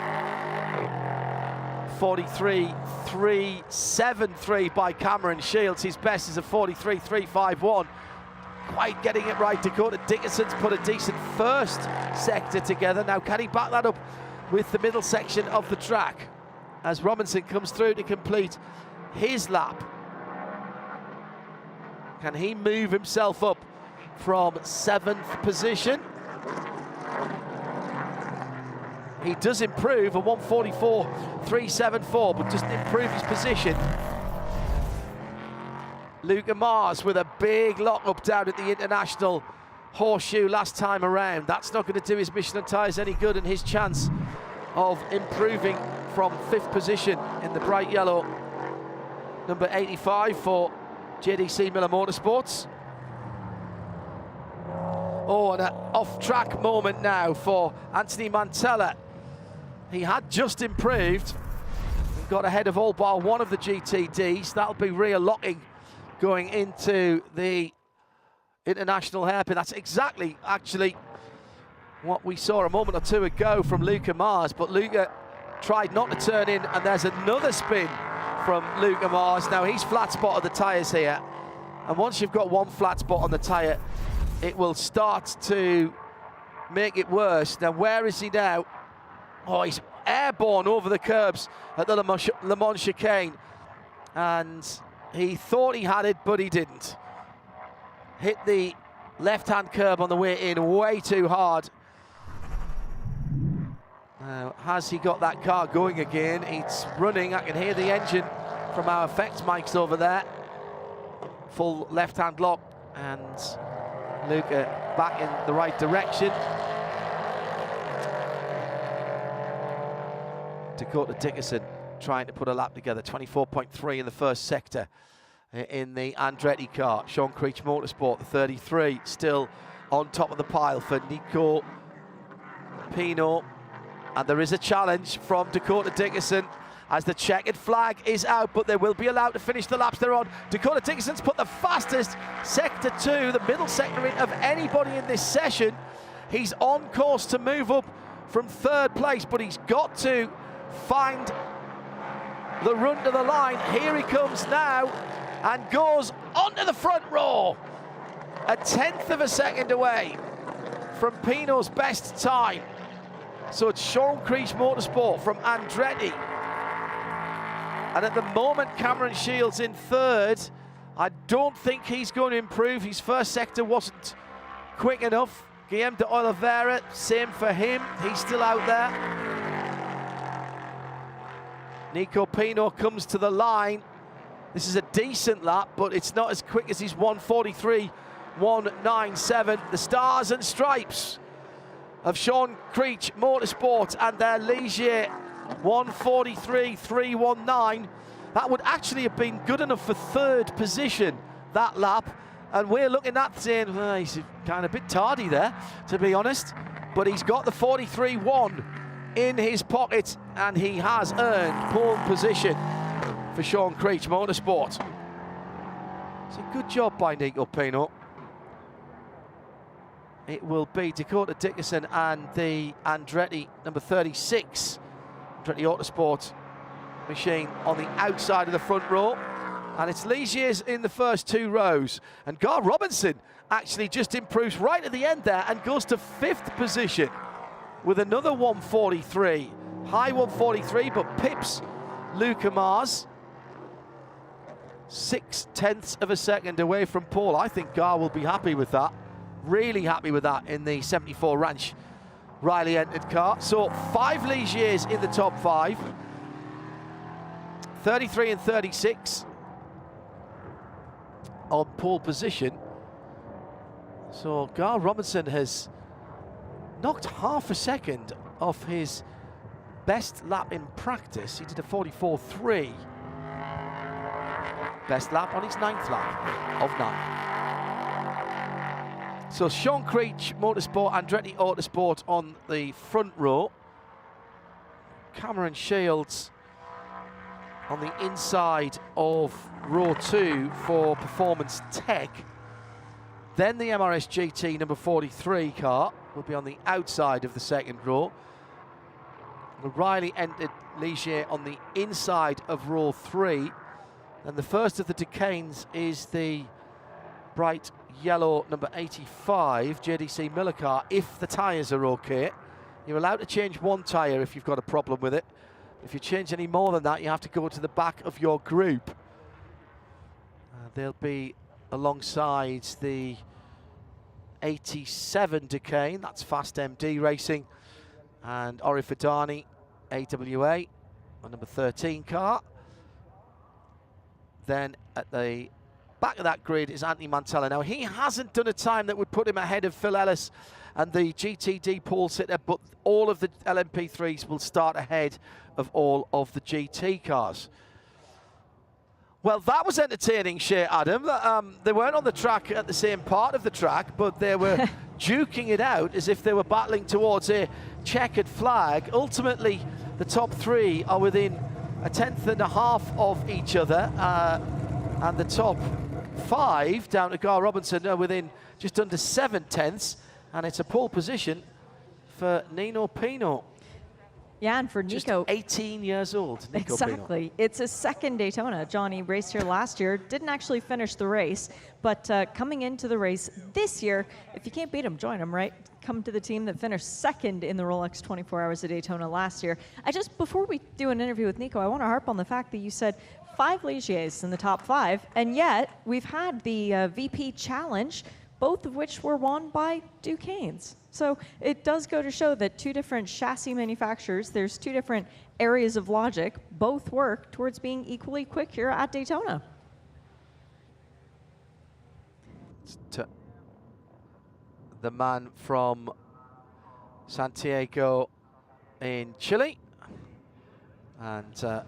43-3-7-3 by Cameron Shields. His best is a 43-3-5-1. Quite getting it right. Dakota Dickinson's put a decent first sector together. Now, can he back that up with the middle section of the track as Robinson comes through to complete his lap? Can he move himself up from 7th position? He does improve a 144.374, but doesn't improve his position. Luca Mars with a big lock-up down at the International Horseshoe last time around. That's not going to do his Michelin tyres any good, and his chance of improving from 5th position in the bright yellow number 85 for JDC Miller Motorsports. Oh, and an off-track moment now for Anthony Mantella. He had just improved and got ahead of all bar one of the GTDs. That'll be rear locking going into the International hairpin. That's exactly, actually, what we saw a moment or two ago from Luca Mars, but Luca tried not to turn in, and there's another spin from Luca Mars. Now he's flat spotted the tyres here, and once you've got one flat spot on the tyre, it will start to make it worse. Now, where is he now? Oh, he's airborne over the curbs at the Le Mans chicane, and he thought he had it, but he didn't. Hit the left-hand curb on the way in way too hard. Now, has he got that car going again? It's running. I can hear the engine from our effects mics over there. Full left-hand lock, and Luca back in the right direction. Dakota Dickinson trying to put a lap together. 24.3 in the first sector in the Andretti car. Sean Creech Motorsport, the 33, still on top of the pile for Nico Pino. And there is a challenge from Dakota Dickinson as the checkered flag is out, but they will be allowed to finish the laps they're on. Dakota Dickinson's put the fastest sector 2, the middle sector in, of anybody in this session. He's on course to move up from 3rd place, but he's got to find the run to the line. Here he comes now and goes onto the front row. A 1/10 of a second away from Pino's best time. So it's Sean Creech Motorsport from Andretti. And at the moment, Cameron Shields in 3rd. I don't think he's going to improve. His first sector wasn't quick enough. Guillaume de Oliveira, same for him. He's still out there. Nico Pino comes to the line. This is a decent lap, but it's not as quick as his 143.197. The stars and stripes of Sean Creech Motorsport and their Ligier 143.319. That would actually have been good enough for 3rd position, that lap. And we're looking at saying, well, he's kind of a bit tardy there, to be honest. But he's got the 43.1 in his pocket, and he has earned pole position for Sean Creech Motorsport. It's a good job by Nico Pino. It will be Dakota Dickinson and the Andretti number 36, Andretti Autosport machine on the outside of the front row. And it's Ligiers in the first 2 rows. And Gar Robinson actually just improves right at the end there and goes to 5th position with another 143. High 143, but pips Luca Mars. 6/10 of a second away from Paul. I think Gar will be happy with that. Really happy with that in the 74 Ranch Riley entered car. So 5 Ligiers in the top 5. 33 and 36 on pole position. So Gar Robinson has knocked half a second off his best lap in practice. He did a 44.3. Best lap on his 9th lap of 9. So Sean Creech, Motorsport, Andretti Autosport on the front row. Cameron Shields on the inside of row 2 for Performance Tech. Then the MRS GT number 43 car will be on the outside of the second row. The Riley entered Ligier on the inside of row 3. And the first of the Duquesnes is the bright yellow number 85 JDC Miller car, if the tyres are okay. You're allowed to change 1 tyre if you've got a problem with it. If you change any more than that, you have to go to the back of your group. They'll be alongside the 87 Duquesne, that's Fast MD Racing, and Ori Fidani, AWA, on number 13 car. Then at the back of that grid is Anthony Mantella. Now, he hasn't done a time that would put him ahead of Phil Ellis and the GTD pole sitter, but all of the LMP3s will start ahead of all of the GT cars. Well, that was entertaining, Shea Adam. They weren't on the track at the same part of the track, but they were duking it out as if they were battling towards a checkered flag. Ultimately, the top 3 are within 1/10.5 of each other, and the top 5 down to Gar Robinson are within just under 7/10, and it's a pole position for Nino Pino. Yeah, and for Nico, just 18 years old. Nico exactly. Pino. It's his second Daytona. Johnny raced here last year, didn't actually finish the race, but coming into the race this year, if you can't beat him, join him, right? Come to the team that finished second in the Rolex 24 Hours of Daytona last year. Before we do an interview with Nico, I want to harp on the fact that you said 5 Ligiers in the top 5, and yet we've had the VP Challenge, both of which were won by Duquesnes. So it does go to show that 2 different chassis manufacturers, there's 2 different areas of logic, both work towards being equally quick here at Daytona. The man from Santiago in Chile, and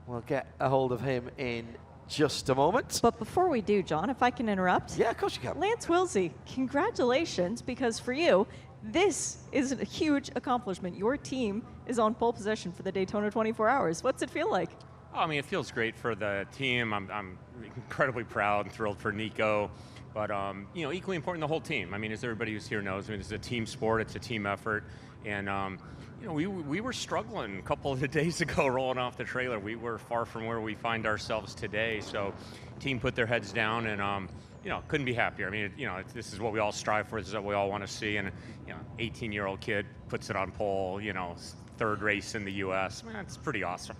we'll get a hold of him in just a moment. But before we do, John, if I can interrupt. Yeah, of course you can. Lance Wilsey, congratulations, because for you, this is a huge accomplishment. Your team is on pole position for the Daytona 24 Hours. What's it feel like? Oh, I mean, it feels great for the team. I'm incredibly proud and thrilled for Nico. But, you know, equally important, the whole team. I mean, as everybody who's here knows, I mean, this is a team sport. It's a team effort. And, you know, we were struggling a couple of days ago rolling off the trailer. We were far from where we find ourselves today. So team put their heads down and, you know, couldn't be happier. I mean, you know, this is what we all strive for. This is what we all want to see. And, you know, 18-year-old kid puts it on pole, you know, 3rd race in the U.S. Man, it's pretty awesome.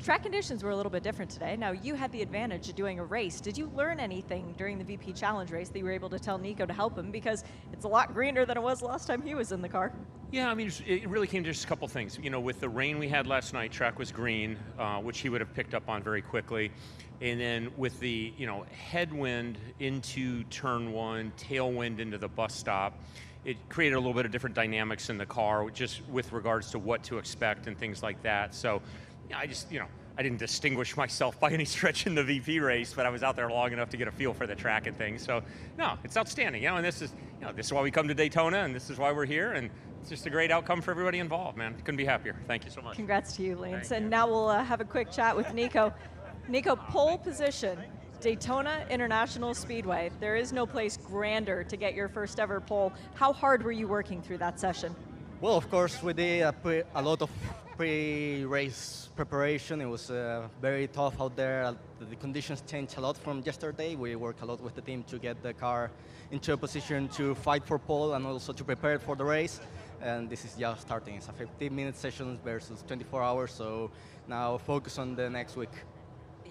Track conditions were a little bit different today. Now, you had the advantage of doing a race. Did you learn anything during the VP Challenge race that you were able to tell Nico to help him? Because it's a lot greener than it was last time he was in the car. Yeah, I mean, it really came to just a couple things. You know, with the rain we had last night, track was green, which he would have picked up on very quickly. And then with the, you know, headwind into turn 1, tailwind into the bus stop, it created a little bit of different dynamics in the car, just with regards to what to expect and things like that. So, I just, you know, I didn't distinguish myself by any stretch in the VP race, but I was out there long enough to get a feel for the track and things. So, no, it's outstanding. You know, and this is why we come to Daytona, and this is why we're here, and it's just a great outcome for everybody involved, man. Couldn't be happier. Thank you so much. Congrats to you, Lance. Thank And you. now we'll have a quick chat with Nico. Nico, pole position, Daytona International Speedway. There is no place grander to get your first ever pole. How hard were you working through that session? Well, of course, we did a lot of pre-race preparation. It was very tough out there. The conditions changed a lot from yesterday. We worked a lot with the team to get the car into a position to fight for pole and also to prepare for the race. And this is just starting. It's a 15-minute session versus 24 hours. So now focus on the next week.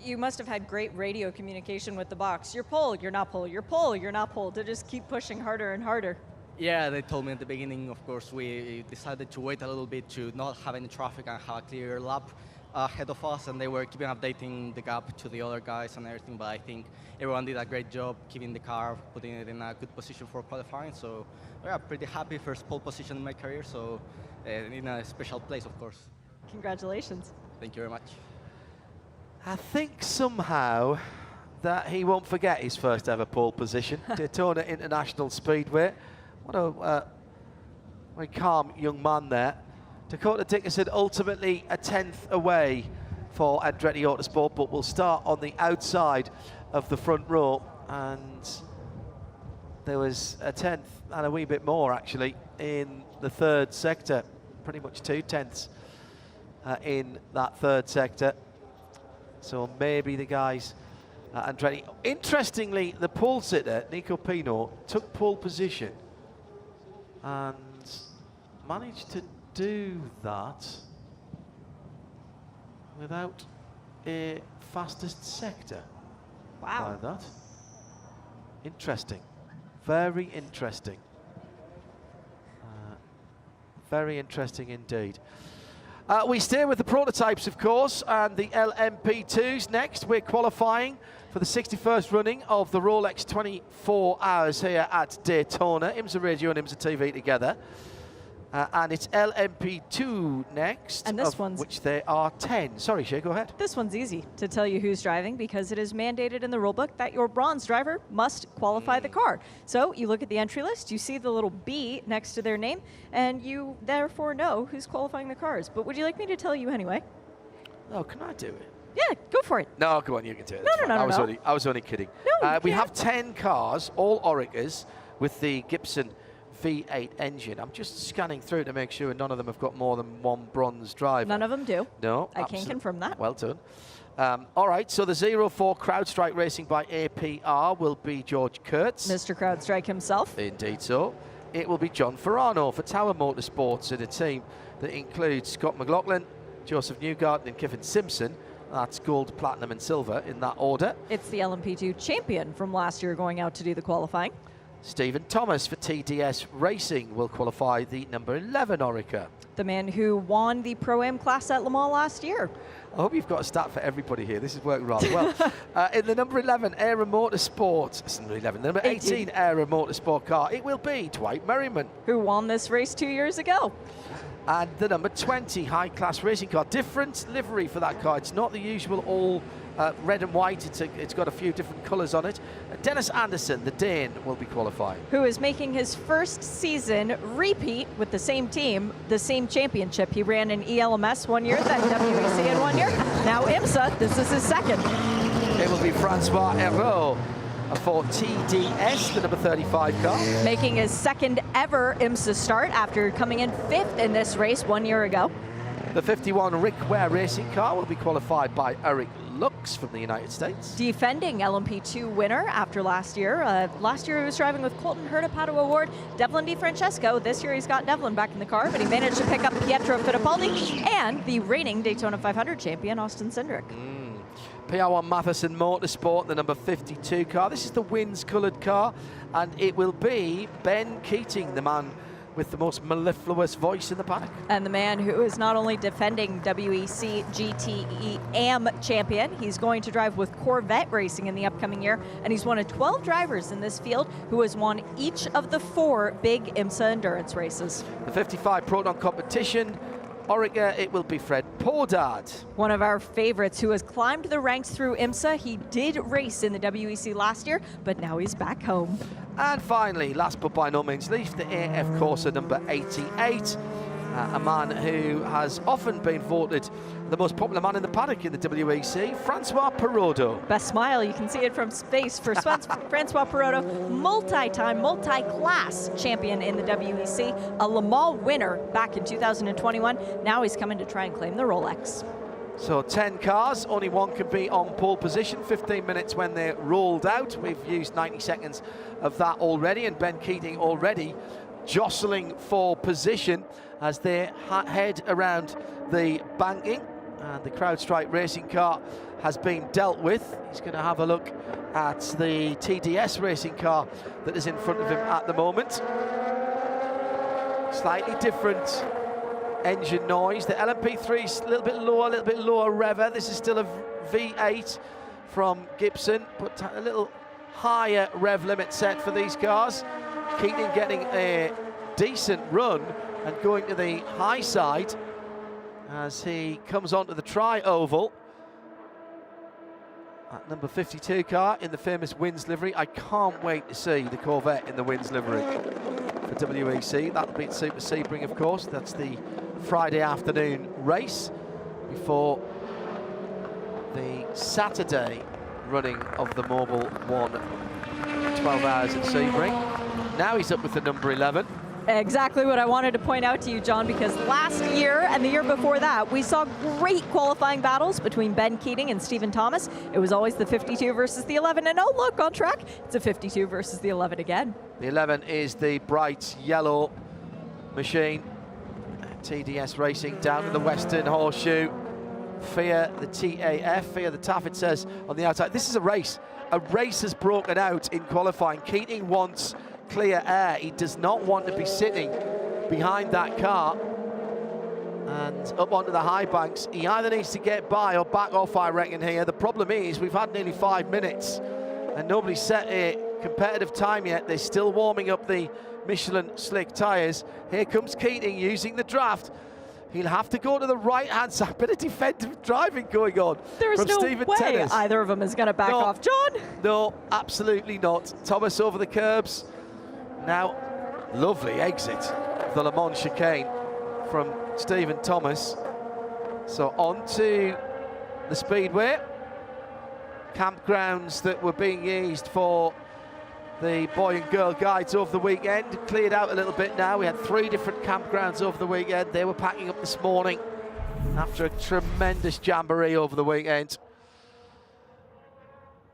You must have had great radio communication with the box. You're pole, you're not pole, you're pole, you're not pole, to just keep pushing harder and harder. Yeah, they told me at the beginning, of course, we decided to wait a little bit to not have any traffic and have a clear lap ahead of us, and they were keeping updating the gap to the other guys and everything, but I think everyone did a great job keeping the car, putting it in a good position for qualifying, so we're pretty happy. First pole position in my career, so in a special place, of course. Congratulations. Thank you very much. I think somehow that he won't forget his first ever pole position. Daytona International Speedway. What a very calm young man there. Dakota Dickerson ultimately a 10th away for Andretti Autosport, but we'll start on the outside of the front row, and there was a 10th and a wee bit more actually in the third sector, pretty much 2 tenths in that third sector. So maybe the guys Andretti. Interestingly, the pole sitter, Nico Pino, took pole position and managed to do that without a fastest sector. Wow. By that. Interesting. Very interesting. Very interesting indeed. We stay with the prototypes, of course, and the LMP2s next. We're qualifying for the 61st running of the Rolex 24 Hours here at Daytona. IMSA Radio and IMSA TV together. And it's LMP2 next, and this of one's which there are 10. Sorry, Shay, go ahead. This one's easy to tell you who's driving because it is mandated in the rulebook that your bronze driver must qualify the car. So you look at the entry list, you see the little B next to their name, and you therefore know who's qualifying the cars. But would you like me to tell you anyway? Oh, can I do it? Yeah, go for it. No, go on, you can do it. No, no, no, I was only kidding. No, we have 10 cars, all Oregas, with the Gibson V8 engine. I'm just scanning through to make sure none of them have got more than one bronze driver. None of them do. No, I can confirm that. Well done. All right, so the 04 CrowdStrike Racing by APR will be George Kurtz. Mr. CrowdStrike himself. Indeed so. It will be John Ferrano for Tower Motorsports in a team that includes Scott McLaughlin, Joseph Newgarden and Kiffin Simpson. That's gold, platinum and silver in that order. It's the LMP2 champion from last year going out to do the qualifying. Stephen Thomas for TDS Racing will qualify the number 11 Orica. The man who won the Pro-Am class at Le Mans last year. I hope you've got a stat for everybody here. This is working rather well. In the number 11 Aero Motorsport, number 18 Aero Motorsport car, it will be Dwight Merriman. Who won this race 2 years ago. And the number 20 High Class Racing car, different livery for that car. It's not the usual all red and white. It's got a few different colours on it. Dennis Anderson, the Dane, will be qualifying. Who is making his first season repeat with the same team, the same championship. He ran in ELMS 1 year, then WEC in 1 year. Now IMSA, this is his second. It will be Francois Hérault for TDS, the number 35 car. Making his second ever IMSA start after coming in 5th in this race 1 year ago. The 51 Rick Ware Racing car will be qualified by Eric Lux from the United States. Defending LMP2 winner after last year. Last year he was driving with Colton Herta Pato Award, Devlin DiFrancesco. This year he's got Devlin back in the car, but he managed to pick up Pietro Fittipaldi and the reigning Daytona 500 champion, Austin Cindric. PR1 Matheson Motorsport, the number 52 car. This is the Wins coloured car, and it will be Ben Keating, the man with the most mellifluous voice in the paddock. And the man who is not only defending WEC GTE AM champion, he's going to drive with Corvette Racing in the upcoming year, and he's one of 12 drivers in this field who has won each of the 4 big IMSA endurance races. The 55 Proton competition, Orica, it will be Fred Podard. One of our favorites who has climbed the ranks through IMSA. He did race in the WEC last year, but now he's back home. And finally, last but by no means least, the AF Corsa number 88. A man who has often been voted the most popular man in the paddock in the WEC, Francois Perrodo. Best smile, you can see it from space for Francois Perrodo, multi-time, multi-class champion in the WEC, a Le Mans winner back in 2021. Now he's coming to try and claim the Rolex. So 10 cars, only one can be on pole position, 15 minutes when they're rolled out. We've used 90 seconds of that already, and Ben Keating already jostling for position as they head around the banking. And the CrowdStrike racing car has been dealt with. He's going to have a look at the TDS racing car that is in front of him at the moment. Slightly different engine noise. The LMP3 is a little bit lower rever. This is still a V8 from Gibson, but a little higher rev limit set for these cars. Keating getting a decent run and going to the high side as he comes onto the tri-oval. That number 52 car in the famous Wins livery. I can't wait to see the Corvette in the Wins livery for WEC. That'll be at Super Sebring, of course. That's the Friday afternoon race before the Saturday running of the Mobile 1 12 hours at Sebring. Now he's up with the number 11. Exactly what I wanted to point out to you, John, because last year and the year before that, we saw great qualifying battles between Ben Keating and Stephen Thomas. It was always the 52 versus the 11, and oh, look, on track, it's a 52 versus the 11 again. The 11 is the bright yellow machine. TDS Racing down to the Western Horseshoe. Fear the TAF, fear the TAF, it says on the outside. This is a race. A race has broken out in qualifying. Keating wants clear air. He does not want to be sitting behind that car and up onto the high banks. He either needs to get by or back off, I reckon, here. The problem is we've had nearly 5 minutes and nobody's set a competitive time yet. They're still warming up the Michelin slick tyres. Here comes Keating using the draft. He'll have to go to the right-hand side. Bit of defensive driving going on There's from no Stephen way Tennis. either of them is going to back off. John? No, absolutely not. Thomas over the curbs. Now, lovely exit of the Le Mans chicane from Stephen Thomas. So on to the speedway. Campgrounds that were being used for the boy and girl guides over the weekend cleared out a little bit now. We had 3 different campgrounds over the weekend. They were packing up this morning after a tremendous jamboree over the weekend.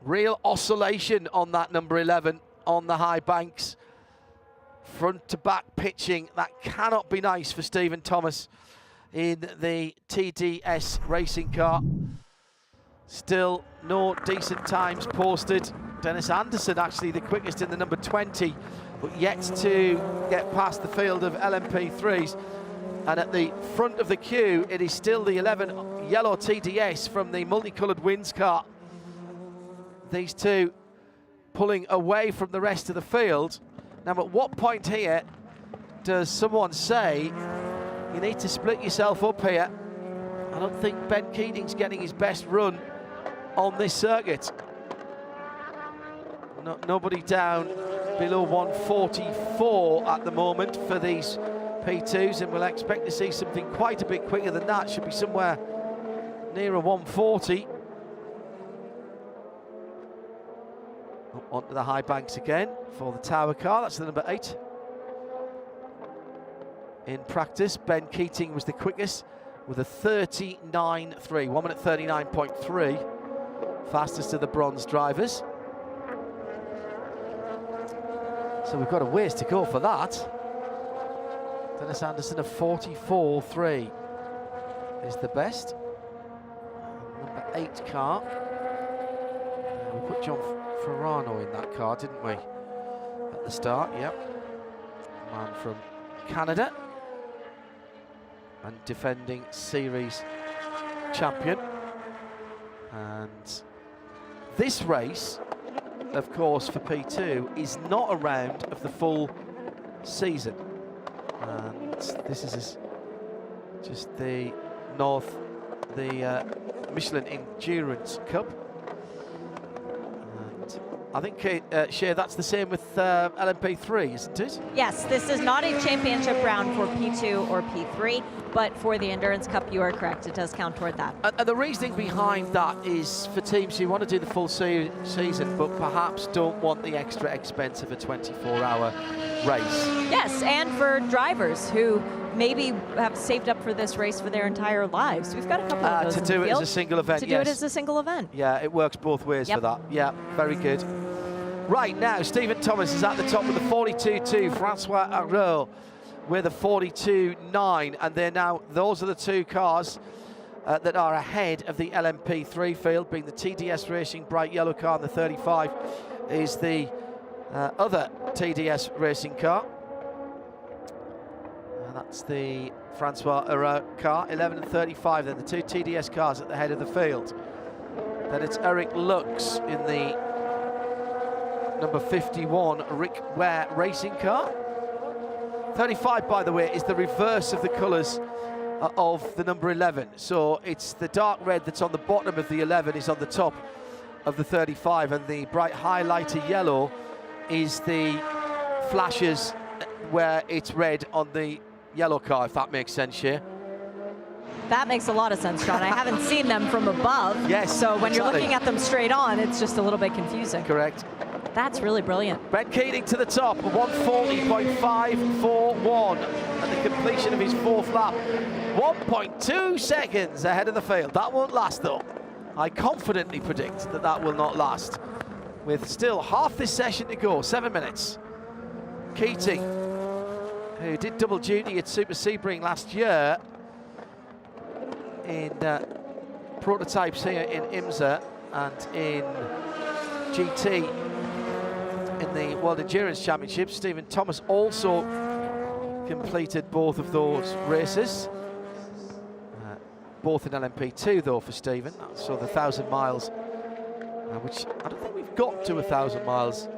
Real oscillation on that number 11 on the high banks. Front to back pitching, that cannot be nice for Stephen Thomas in the TDS racing car. Still no decent times posted. Dennis Anderson actually the quickest in the number 20, but yet to get past the field of LMP3s. And at the front of the queue, it is still the 11 yellow TDS from the multicoloured Wins car. These two pulling away from the rest of the field. Now, at what point here does someone say, you need to split yourself up here? I don't think Ben Keating's getting his best run on this circuit. Nobody down below 144 at the moment for these P2s, and we'll expect to see something quite a bit quicker than that. Should be somewhere near a 140. Up onto the high banks again for the Tower car. That's the number 8. In practice, Ben Keating was the quickest with a 39.3, 1 minute 39.3, fastest of the bronze drivers. So we've got a ways to go for that. Dennis Anderson, a 44.3 is the best. Number 8 car. We put John Ferrano in that car, didn't we? At the start, yep. Man from Canada. And defending series champion. And this race, of course, for P2 is not a round of the full season. And this is just the Michelin Endurance Cup. And I think, Shea, that's the same with LMP3, isn't it? Yes, this is not a championship round for P2 or P3, but for the Endurance Cup, you are correct. It does count toward that. And the reasoning behind that is for teams who want to do the full season, but perhaps don't want the extra expense of a 24-hour race. Yes, and for drivers who maybe have saved up for this race for their entire lives. We've got a couple of those to do it as a single event, To do it as a single event. Yeah, it works both ways for that. Yeah, very good. Right now, Stephen Thomas is at the top with the 42.2, Francois Arrault with a 42.9, and they're now, those are the two cars that are ahead of the LMP3 field, being the TDS Racing bright yellow car, and the 35 is the other TDS Racing car. And that's the Francois Herault car, 11 and 35 then, the two TDS cars at the head of the field. Then it's Eric Lux in the number 51 Rick Ware racing car. 35, by the way, is the reverse of the colours of the number 11. So it's the dark red that's on the bottom of the 11 is on the top of the 35, and the bright highlighter yellow is the flashes where it's red on the yellow car, if that makes sense here. That makes a lot of sense, John. I haven't seen them from above. Yes, so when you're exactly. looking at them straight on, it's just a little bit confusing. Correct. That's really brilliant. Ben Keating to the top, 140.541 at the completion of his fourth lap. 1.2 seconds ahead of the field. That won't last though. I confidently predict that that will not last. With still half this session to go, 7 minutes. Keating, who did double duty at Super Sebring last year in prototypes here in IMSA and in GT in the World Endurance Championship. Stephen Thomas also completed both of those races. Both in LMP2 though for Stephen, so the 1,000 miles, which I don't think we've got to 1,000 miles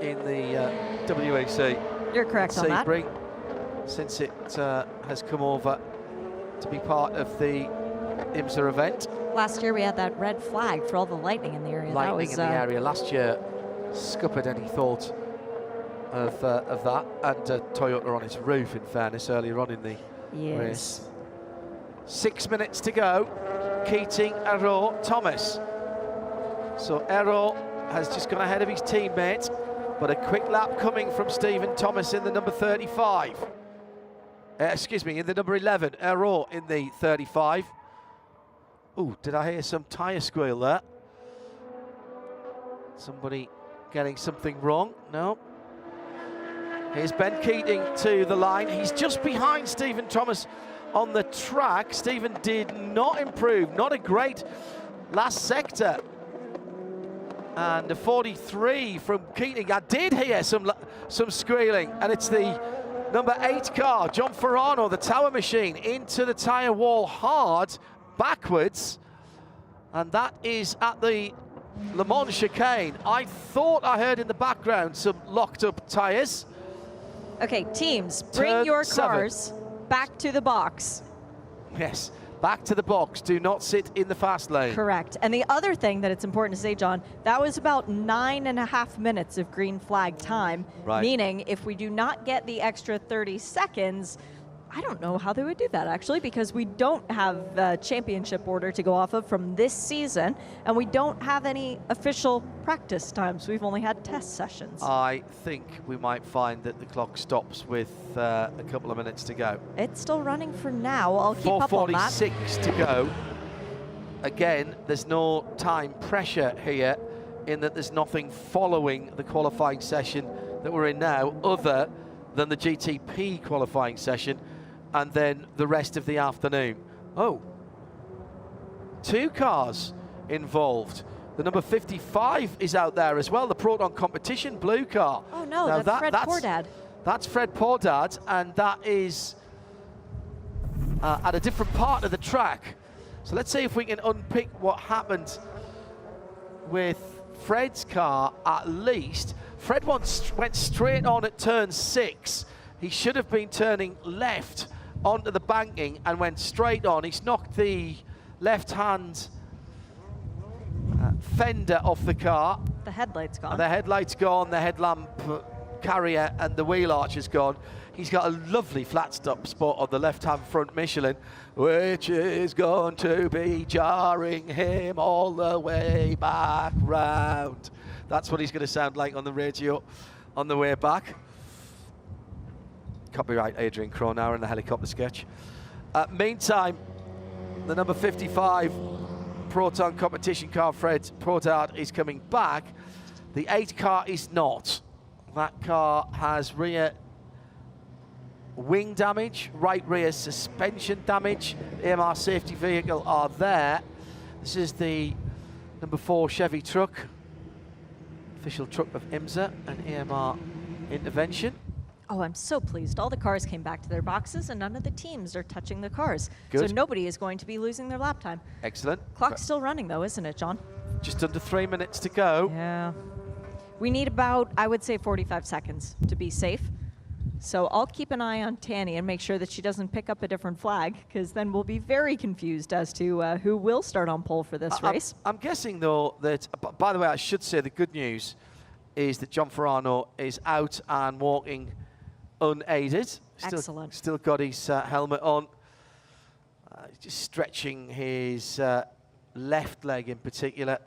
in the WEC. You're correct on that. Sebring, since it has come over to be part of the IMSA event. Last year we had that red flag for all the lightning in the area. Lightning in the area last year scuppered any thought of that, and Toyota on its roof, in fairness, earlier on in the race. 6 minutes to go. Keating, Herault, Thomas. So Herault has just gone ahead of his teammate, but a quick lap coming from Stephen Thomas in the number 35. Excuse me, in the number 11. Herault in the 35. Ooh, did I hear some tyre squeal there? Somebody getting something wrong? No. Here's Ben Keating to the line. He's just behind Stephen Thomas on the track. Stephen did not improve, not a great last sector. And a 43 from Keating. I did hear some squealing, and it's the number 8 car, John Ferrano, the Tower Machine, into the tyre wall hard, backwards. And that is at the Le Mans chicane. I thought I heard in the background some locked up tyres. Okay, teams, bring Turn your 7. cars back to the box. Yes, back to the box. Do not sit in the fast lane. Correct. And the other thing that it's important to say, John, that was about 9.5 minutes of green flag time. Right. Meaning, if we do not get the extra 30 seconds, I don't know how they would do that, actually, because we don't have a championship order to go off of from this season, and we don't have any official practice times. We've only had test sessions. I think we might find that the clock stops with a couple of minutes to go. It's still running for now. I'll keep up on that. 4:46 to go. Again, there's no time pressure here in that there's nothing following the qualifying session that we're in now other than the GTP qualifying session and then the rest of the afternoon. Oh, 2 cars involved. The number 55 is out there as well, the Proton Competition blue car. Oh no, now that's Fred Pordad. That's Fred Pordad, and that is at a different part of the track. So let's see if we can unpick what happened with Fred's car at least. Fred went straight on at turn 6. He should have been turning left onto the banking and went straight on. He's knocked the left-hand fender off the car. The headlight's gone. The headlight's gone, the headlamp carrier and the wheel arch is gone. He's got a lovely flat stop spot on the left-hand front Michelin, which is going to be jarring him all the way back round. That's what he's going to sound like on the radio on the way back. Copyright Adrian Cronauer and the helicopter sketch. Meantime, the number 55 Proton Competition car, Fred Pordad, is coming back. The 8 car is not. That car has rear wing damage, right rear suspension damage. AMR safety vehicle are there. This is the number 4 Chevy truck, official truck of IMSA and AMR intervention. Oh, I'm so pleased. All the cars came back to their boxes and none of the teams are touching the cars. Good. So nobody is going to be losing their lap time. Excellent. Clock's still running though, isn't it, John? Just under 3 minutes to go. Yeah. We need about, I would say, 45 seconds to be safe. So I'll keep an eye on Tanny and make sure that she doesn't pick up a different flag, because then we'll be very confused as to who will start on pole for this race. I'm guessing, though, that, by the way, I should say the good news is that John Ferrano is out and walking unaided. Excellent. Still got his helmet on. Just stretching his left leg in particular.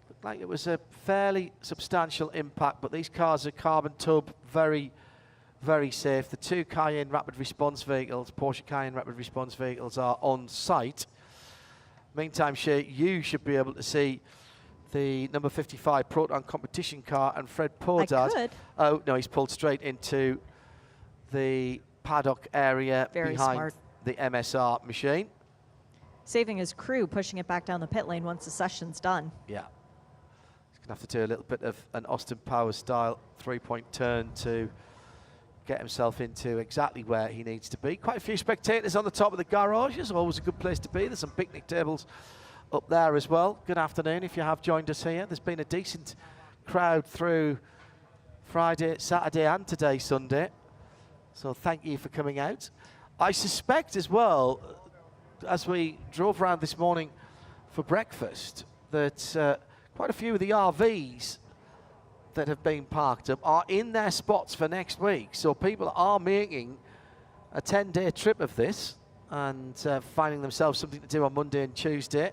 Looked like it was a fairly substantial impact, but these cars are carbon tub, very, very safe. The 2 Cayenne rapid response vehicles, Porsche Cayenne rapid response vehicles, are on site. Meantime, Shay, you should be able to see the number 55 Proton competition car and Fred Podard. I could. Oh, no, he's pulled straight into the paddock area Very behind smart. the MSR machine. Saving his crew, pushing it back down the pit lane once the session's done. Yeah. He's going to have to do a little bit of an Austin Powers style 3-point turn to get himself into exactly where he needs to be. Quite a few spectators on the top of the garage. It's always a good place to be. There's some picnic tables up there as well. Good afternoon if you have joined us here. There's been a decent crowd through Friday, Saturday and today, Sunday. So thank you for coming out. I suspect as well, as we drove around this morning for breakfast, that quite a few of the RVs that have been parked up are in their spots for next week. So people are making a 10-day trip of this and finding themselves something to do on Monday and Tuesday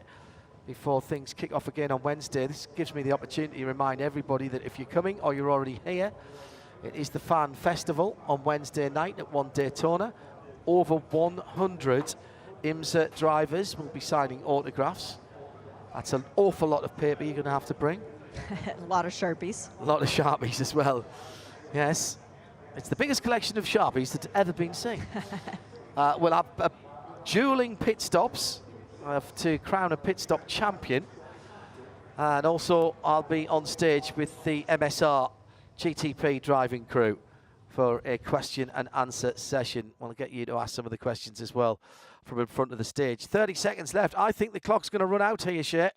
before things kick off again on Wednesday. This gives me the opportunity to remind everybody that if you're coming or you're already here, it is the Fan Festival on Wednesday night at Daytona. Over 100 IMSA drivers will be signing autographs. That's an awful lot of paper you're going to have to bring. A lot of Sharpies. A lot of Sharpies as well. Yes. It's the biggest collection of Sharpies that's ever been seen. We'll have dueling pit stops to crown a pit stop champion. And also I'll be on stage with the MSR GTP driving crew for a question and answer session. I'll get you to ask some of the questions as well from in front of the stage. 30 seconds left. I think the clock's going to run out here, Shay.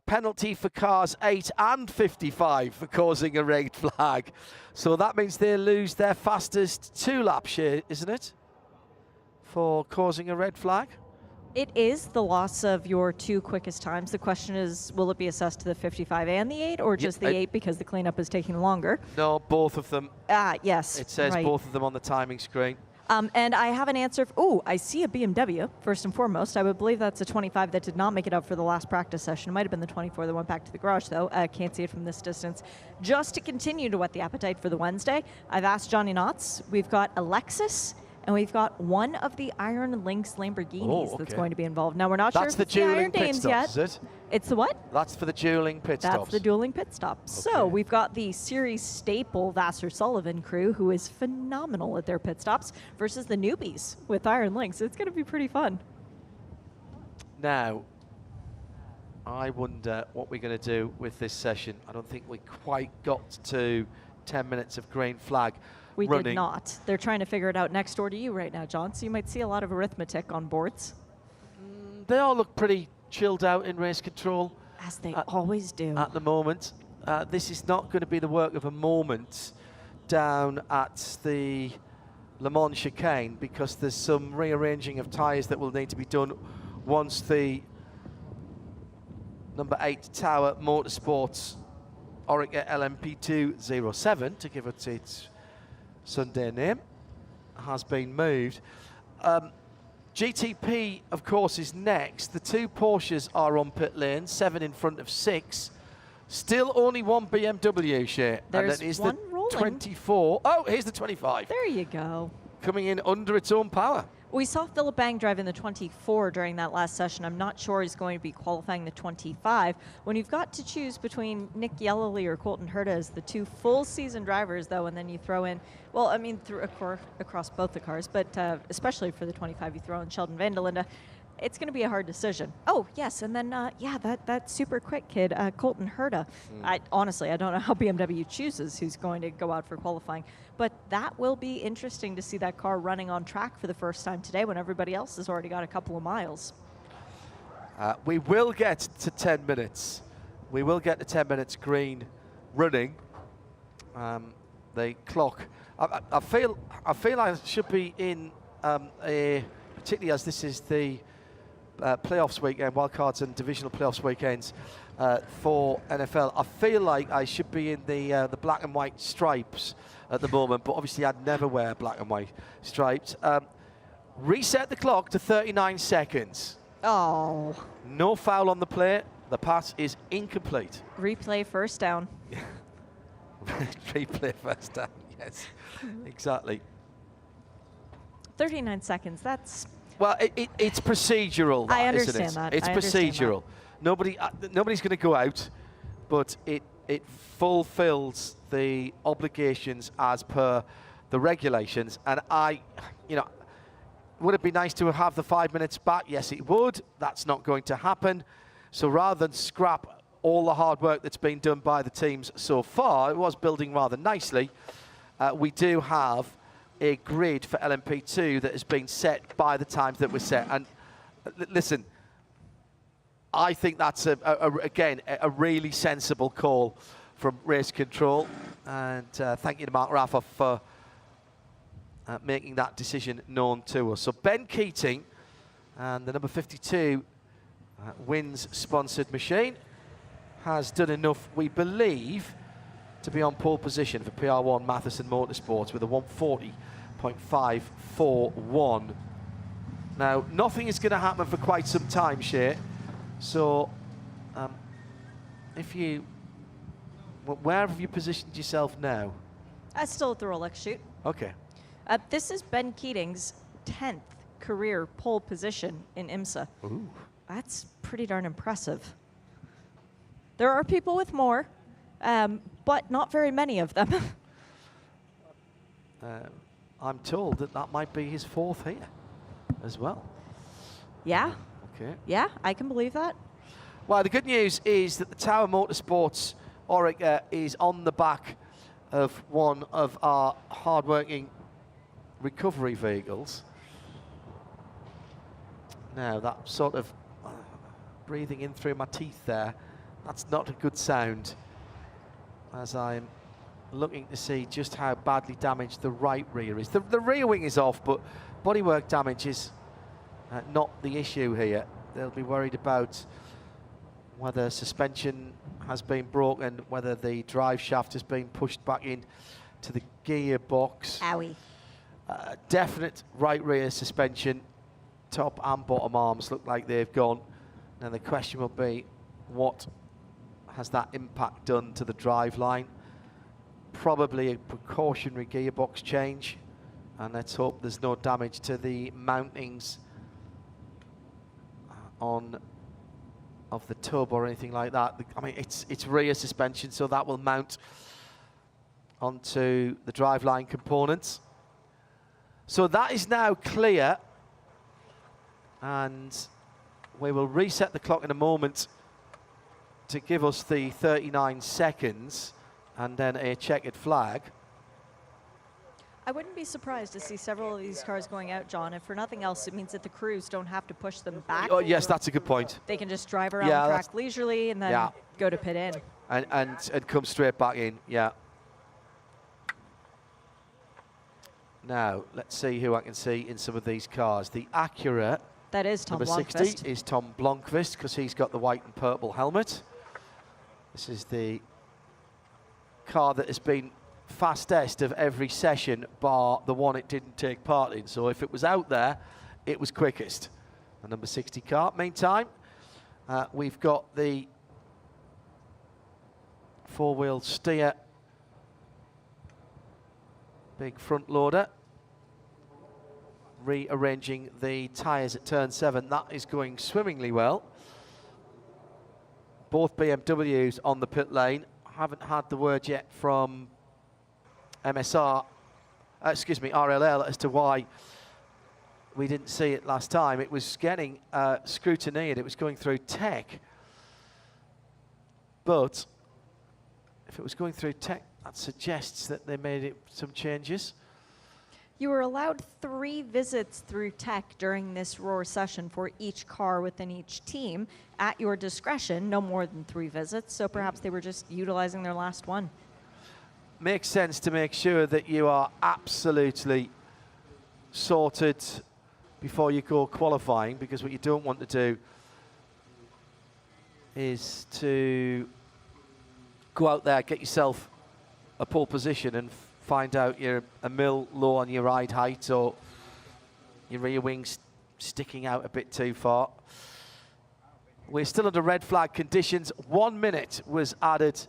Penalty for cars 8 and 55 for causing a red flag. So that means they lose their fastest 2 lap share, isn't it? For causing a red flag? It is the loss of your 2 quickest times. The question is, will it be assessed to the 55 and the 8, or just the 8 because the cleanup is taking longer? No, both of them. Yes. It says right. both of them on the timing screen. And I have an answer. Oh, I see a BMW, first and foremost. I would believe that's a 25 that did not make it out for the last practice session. It might have been the 24 that went back to the garage, though. Can't see it from this distance. Just to continue to whet the appetite for the Wednesday, I've asked Johnny Knotts. We've got Alexis, and we've got one of the Iron Lynx Lamborghinis that's going to be involved. Now, we're not sure if it's the Iron Dames yet. Is it? It's the what? That's for the dueling pit stops. That's the dueling pit stop. Okay. So we've got the series staple Vassar Sullivan crew, who is phenomenal at their pit stops, versus the newbies with Iron Lynx. It's going to be pretty fun. Now, I wonder what we're going to do with this session. I don't think we quite got to 10 minutes of green flag. We running. did not. They're trying to figure it out next door to you right now, John, so you might see a lot of arithmetic on boards. They all look pretty chilled out in race control. As they always do. At the moment. This is not going to be the work of a moment down at the Le Mans chicane, because there's some rearranging of tyres that will need to be done once the number 8 Tower Motorsports Orica LMP207, to give it its Sunday name, has been moved. GTP, of course, is next. The 2 Porsches are on pit lane, 7 in front of 6. Still only 1 BMW, Shay. There's and that is one the rolling. 24. Oh, here's the 25. There you go. Coming in under its own power. We saw Philip Bang drive in the 24 during that last session. I'm not sure he's going to be qualifying the 25. When you've got to choose between Nick Yellowly or Colton Herta as the 2 full season drivers, though, and then you throw in, well, I mean, across both the cars, but especially for the 25, you throw in Sheldon Van der Linde. It's going to be a hard decision. Oh, yes, and then, yeah, that super quick kid, Colton Herta. Honestly, I don't know how BMW chooses who's going to go out for qualifying, but that will be interesting to see that car running on track for the first time today when everybody else has already got a couple of miles. We will get to 10 minutes. We will get to 10 minutes green running. The clock. I feel I should be in particularly as this is the playoffs weekend, wildcards and divisional playoffs weekends for NFL. I feel like I should be in the black and white stripes at the moment, but obviously I'd never wear black and white stripes. Reset the clock to 39 seconds. Oh. No foul on the play. The pass is incomplete. Replay first down. Replay first down, yes, exactly. 39 seconds, that's... Well, it's procedural. I isn't understand it? that. It's procedural. Nobody's going to go out, but it fulfills the obligations as per the regulations. And would it be nice to have the 5 minutes back? Yes, it would. That's not going to happen. So rather than scrap all the hard work that's been done by the teams so far, it was building rather nicely. We do have a grid for LMP2 that has been set by the times that were set. And listen, I think that's, again, a really sensible call from race control. And thank you to Mark Raffa for making that decision known to us. So Ben Keating and the number 52 wins sponsored machine has done enough, we believe, to be on pole position for PR1 Matheson Motorsports with a 140.541. Now, nothing is going to happen for quite some time, Shay. So, where have you positioned yourself now? Still at the Rolex chute. Okay. This is Ben Keating's 10th career pole position in IMSA. Ooh. That's pretty darn impressive. There are people with more, but not very many of them. I'm told that might be his 4th here as well. Yeah. Okay. Yeah, I can believe that. Well, the good news is that the Tower Motorsports Oreca is on the back of one of our hard-working recovery vehicles. Now, that sort of breathing in through my teeth there, that's not a good sound, as I'm looking to see just how badly damaged the right rear is. The rear wing is off, but bodywork damage is not the issue here. They'll be worried about whether suspension has been broken, whether the drive shaft has been pushed back in to the gearbox. Owie. Definite right rear suspension. Top and bottom arms look like they've gone. Now the question will be, what has that impact done to the drive line? Probably a precautionary gearbox change, and let's hope there's no damage to the mountings of the tub or anything like that. I mean, it's rear suspension, so that will mount onto the driveline components. So that is now clear, and we will reset the clock in a moment to give us the 39 seconds and then a checkered flag. I wouldn't be surprised to see several of these cars going out, John. If for nothing else, it means that the crews don't have to push them back. Oh, yes, that's a good point. They can just drive around the track leisurely and then go to pit in. And come straight back in, yeah. Now, let's see who I can see in some of these cars. The Acura, that is Tom number Blomqvist. 60, is Tom Blomqvist, because he's got the white and purple helmet. This is the car that has been fastest of every session, bar the one it didn't take part in. So if it was out there, it was quickest. The number 60 car. Meantime, we've got the four-wheel steer, big front loader, rearranging the tyres at turn 7. That is going swimmingly well. Both BMWs on the pit lane. Haven't had the word yet from RLL as to why we didn't see it last time. It was getting scrutineered. It was going through tech. But if it was going through tech, that suggests that they made some changes. You were allowed 3 visits through tech during this Roar session for each car within each team. At your discretion, no more than 3 visits, so perhaps they were just utilizing their last one. Makes sense to make sure that you are absolutely sorted before you go qualifying, because what you don't want to do is to go out there, get yourself a pole position and find out you're a mil low on your ride height or your rear wings sticking out a bit too far. We're still under red flag conditions. 1 minute was added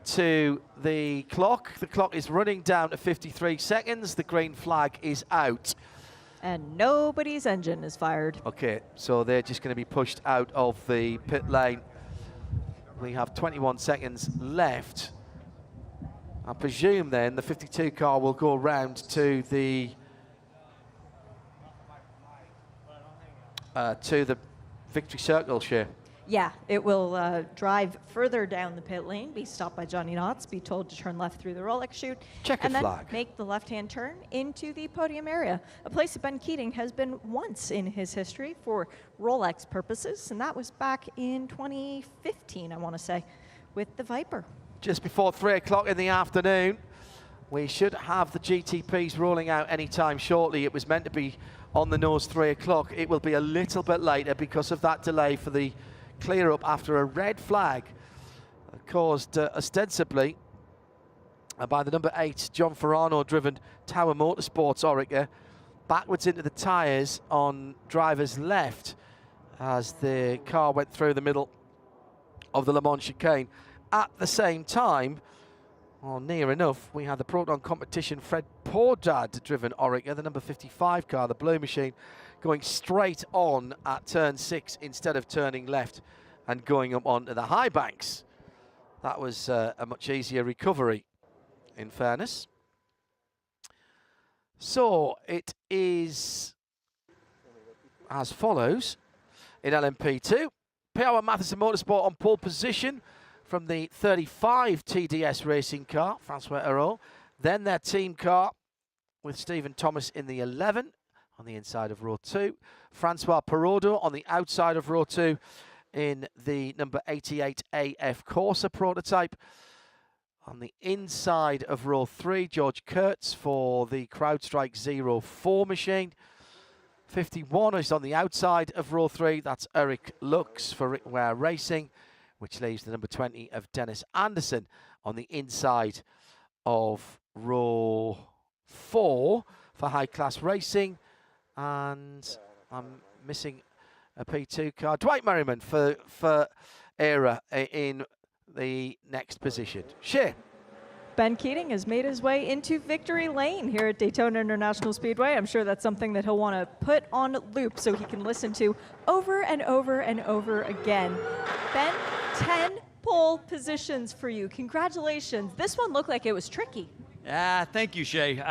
to the clock. The clock is running down to 53 seconds. The green flag is out. And nobody's engine is fired. Okay, so they're just going to be pushed out of the pit lane. We have 21 seconds left. I presume then the 52 car will go round to the victory circle, Shea. Yeah, it will drive further down the pit lane, be stopped by Johnny Knotts, be told to turn left through the Rolex chute, Checkered and then flag. make the left-hand turn into the podium area, a place that Ben Keating has been once in his history for Rolex purposes, and that was back in 2015, I want to say, with the Viper. Just before 3 o'clock in the afternoon. We should have the GTPs rolling out anytime shortly. It was meant to be on the nose 3 o'clock. It will be a little bit later because of that delay for the clear up after a red flag caused ostensibly by the number 8 John Ferrano driven Tower Motorsports Orica backwards into the tyres on driver's left as the car went through the middle of the Le Mans chicane. At the same time, or near enough, we had the Proton Competition Fred Pordad driven Orica, the number 55 car, the blue machine, going straight on at turn 6 instead of turning left and going up onto the high banks. That was a much easier recovery, in fairness. So it is as follows in LMP2. Power Matheson Motorsport on pole position from the 35 TDS racing car, Francois Hérault. Then their team car with Stephen Thomas in the 11 on the inside of row 2. Francois Perrodo on the outside of row 2 in the number 88 AF Corsa prototype. On the inside of row 3, George Kurtz for the CrowdStrike 04 machine. 51 is on the outside of row 3. That's Eric Lux for Rick Ware Racing, which leaves the number 20 of Dennis Anderson on the inside of row 4 for High Class Racing. And I'm missing a P2 car. Dwight Merriman for ERA in the next position. Shea. Ben Keating has made his way into victory lane here at Daytona International Speedway. I'm sure that's something that he'll want to put on loop so he can listen to over and over and over again. Ben, 10 pole positions for you. Congratulations. This one looked like it was tricky. Thank you, Shea.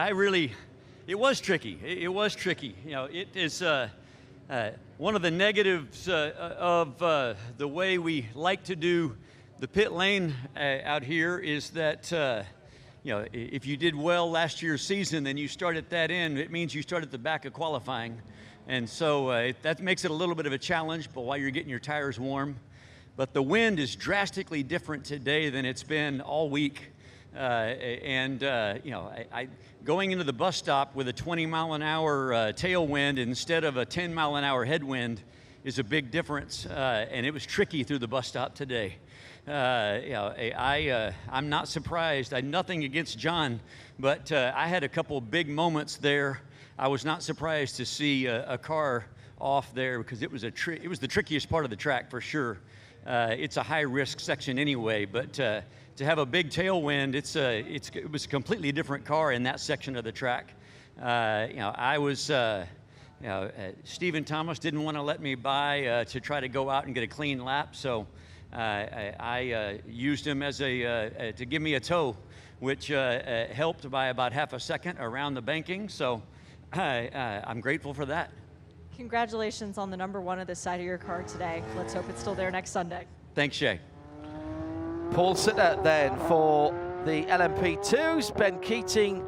It was tricky. It was tricky. You know, it is one of the negatives of the way we like to do the pit lane out here is that, you know, if you did well last year's season, then you start at that end, it means you start at the back of qualifying. And so that makes it a little bit of a challenge, but while you're getting your tires warm. But the wind is drastically different today than it's been all week. You know, going into the bus stop with a 20-mile-an-hour tailwind instead of a 10-mile-an-hour headwind is a big difference, and it was tricky through the bus stop today. You know, I'm not surprised. I had nothing against John, but I had a couple big moments there. I was not surprised to see a car off there because it was the trickiest part of the track for sure. It's a high-risk section anyway, but to have a big tailwind, it was a completely different car in that section of the track. I was, Stephen Thomas didn't want to let me by to try to go out and get a clean lap, so I used him as to give me a tow, which helped by about half a second around the banking. So I'm grateful for that. Congratulations on the #1 of the side of your car today. Let's hope it's still there next Sunday. Thanks, Shay. Pole sitter then for the LMP2s, Ben Keating,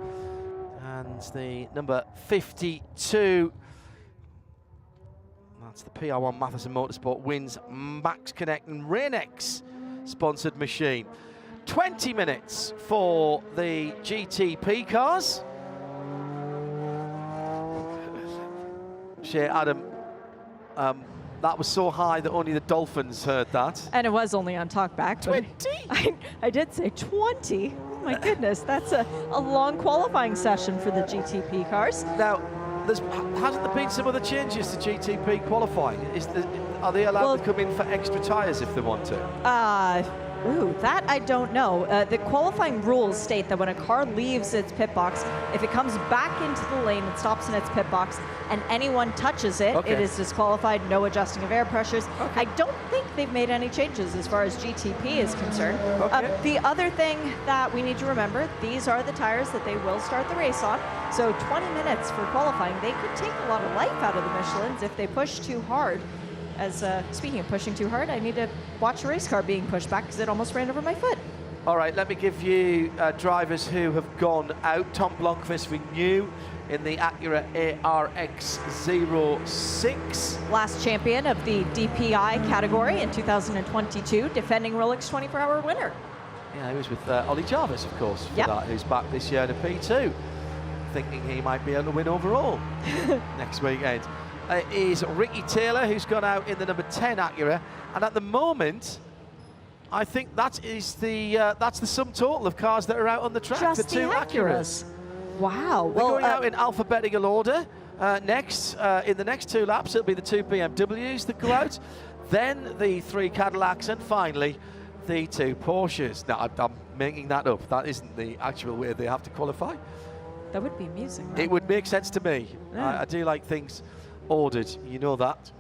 and the number 52. That's the PR1 Matheson Motorsport wins Max Connect and Rain-X sponsored machine. 20 minutes for the GTP cars. Shay, Adam, that was so high that only the Dolphins heard that. And it was only on talkback. 20? I did say 20. Oh my goodness, that's a long qualifying session for the GTP cars. Now, hasn't there been some other changes to GTP qualifying? Are they allowed to come in for extra tyres if they want to? That I don't know. The qualifying rules state that when a car leaves its pit box, if it comes back into the lane and stops in its pit box and anyone touches it, it is disqualified, no adjusting of air pressures. I don't think they've made any changes as far as GTP is concerned. The other thing that we need to remember, these are the tires that they will start the race on. So 20 minutes for qualifying, they could take a lot of life out of the Michelins if they push too hard. As speaking of pushing too hard, I need to watch a race car being pushed back because it almost ran over my foot. All right, let me give you drivers who have gone out. Tom Blomqvist, we knew, in the Acura ARX 06. Last champion of the DPI category in 2022, defending Rolex 24-hour winner. Yeah, he was with Ollie Jarvis, of course, for that, who's back this year in a P2, thinking he might be able to win overall next weekend. Is Ricky Taylor, who's gone out in the number 10 Acura, and at the moment, I think that's the sum total of cars that are out on the track. Just the two Acuras. Wow. They're going out in alphabetical order. Next, in the next 2 laps, it'll be the 2 BMWs that go out, then the 3 Cadillacs, and finally the 2 Porsches. Now, I'm making that up. That isn't the actual way they have to qualify. That would be amusing, right? It would make sense to me. Yeah. I do like things ordered, you know that.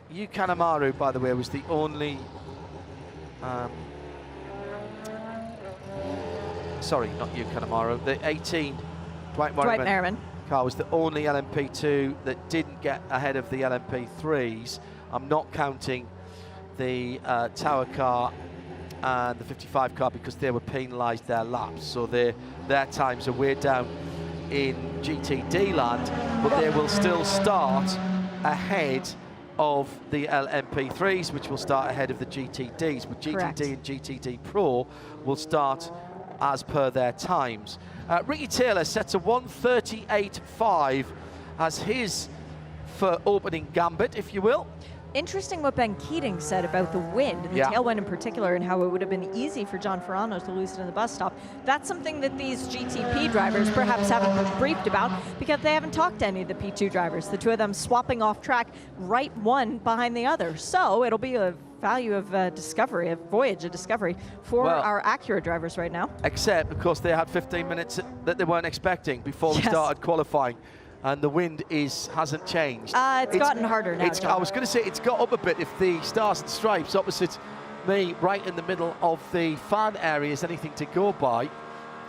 Yu Kanemaru, by the way, was the only sorry, not Yu Kanemaru, the 18 Dwight Merriman car was the only LMP2 that didn't get ahead of the LMP3s. I'm not counting the Tower car and the 55 car because they were penalised their laps, so their times are way down in GTD land, but they will still start ahead of the LMP3s, which will start ahead of the GTDs, but GTD and GTD Pro will start as per their times. Ricky Taylor sets a 1:38.5 as his for opening gambit, if you will. Interesting what Ben Keating said about the wind, and the tailwind in particular, and how it would have been easy for John Ferrano to lose it in the bus stop. That's something that these GTP drivers perhaps haven't been briefed about because they haven't talked to any of the P2 drivers, the two of them swapping off track right one behind the other. So it'll be a value of discovery, a voyage of discovery for our Acura drivers right now. Except, of course, they had 15 minutes that they weren't expecting before we started qualifying. And the wind hasn't changed. It's gotten harder now, I was going to say it's got up a bit if the Stars and Stripes opposite me, right in the middle of the fan area, is anything to go by.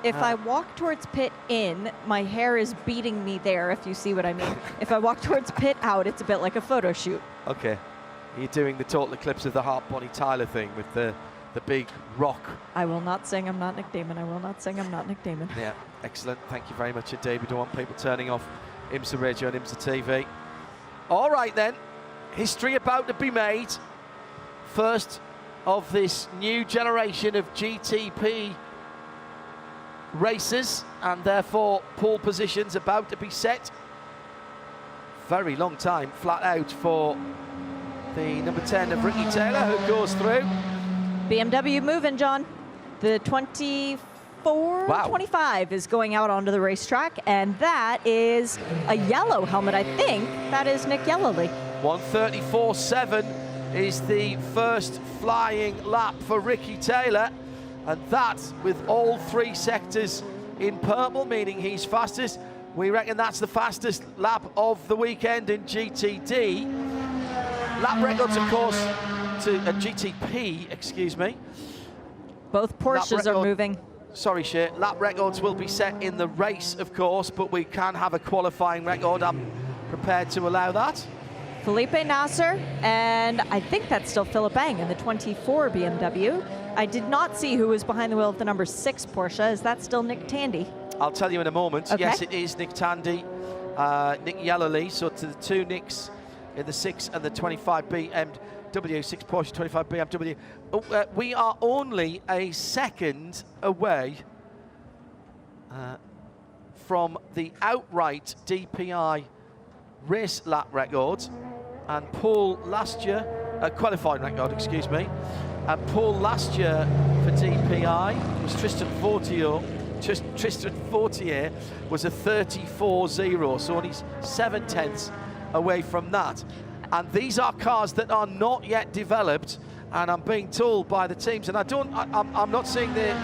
If I walk towards pit in, my hair is beating me there, if you see what I mean. If I walk towards pit out, it's a bit like a photo shoot. Okay. You're doing the total eclipse of the heart, Bonnie Tyler thing with the big rock. I will not sing, I'm not Nick Damon. I will not sing, I'm not Nick Damon. Yeah, excellent. Thank you very much indeed. We don't want people turning off IMSA Radio and IMSA TV. All right then, history about to be made. First of this new generation of GTP racers, and therefore pole positions about to be set. Very long time flat out for the number 10 of Ricky Taylor, who goes through. BMW moving, John. The 25 is going out onto the racetrack, and that is a yellow helmet, I think. That is Nick Yellowly. 1:34.7 is the first flying lap for Ricky Taylor, and that with all 3 sectors in purple, meaning he's fastest. We reckon that's the fastest lap of the weekend in GTD. Lap records, of course, to GTP, excuse me. Both Porsches are moving. Sorry, Shay. Lap records will be set in the race, of course, but we can have a qualifying record. I'm prepared to allow that. Felipe Nasser, and I think that's still Philip Eng in the 24 BMW. I did not see who was behind the wheel of the number 6 Porsche. Is that still Nick Tandy? I'll tell you in a moment. Okay. Yes, it is Nick Tandy, Nick Yellowly. So to the 2 Nicks in the 6 and the 25 BMW, 6 Porsche, 25 BMW. We are only a second away from the outright DPI race lap record, and Paul last year, qualifying record, excuse me, and Paul last year for DPI was Tristan Fortier. Tristan Fortier was a 34.0, so only 7/10 away from that. And these are cars that are not yet developed, and I'm being told by the teams, and I'm not saying that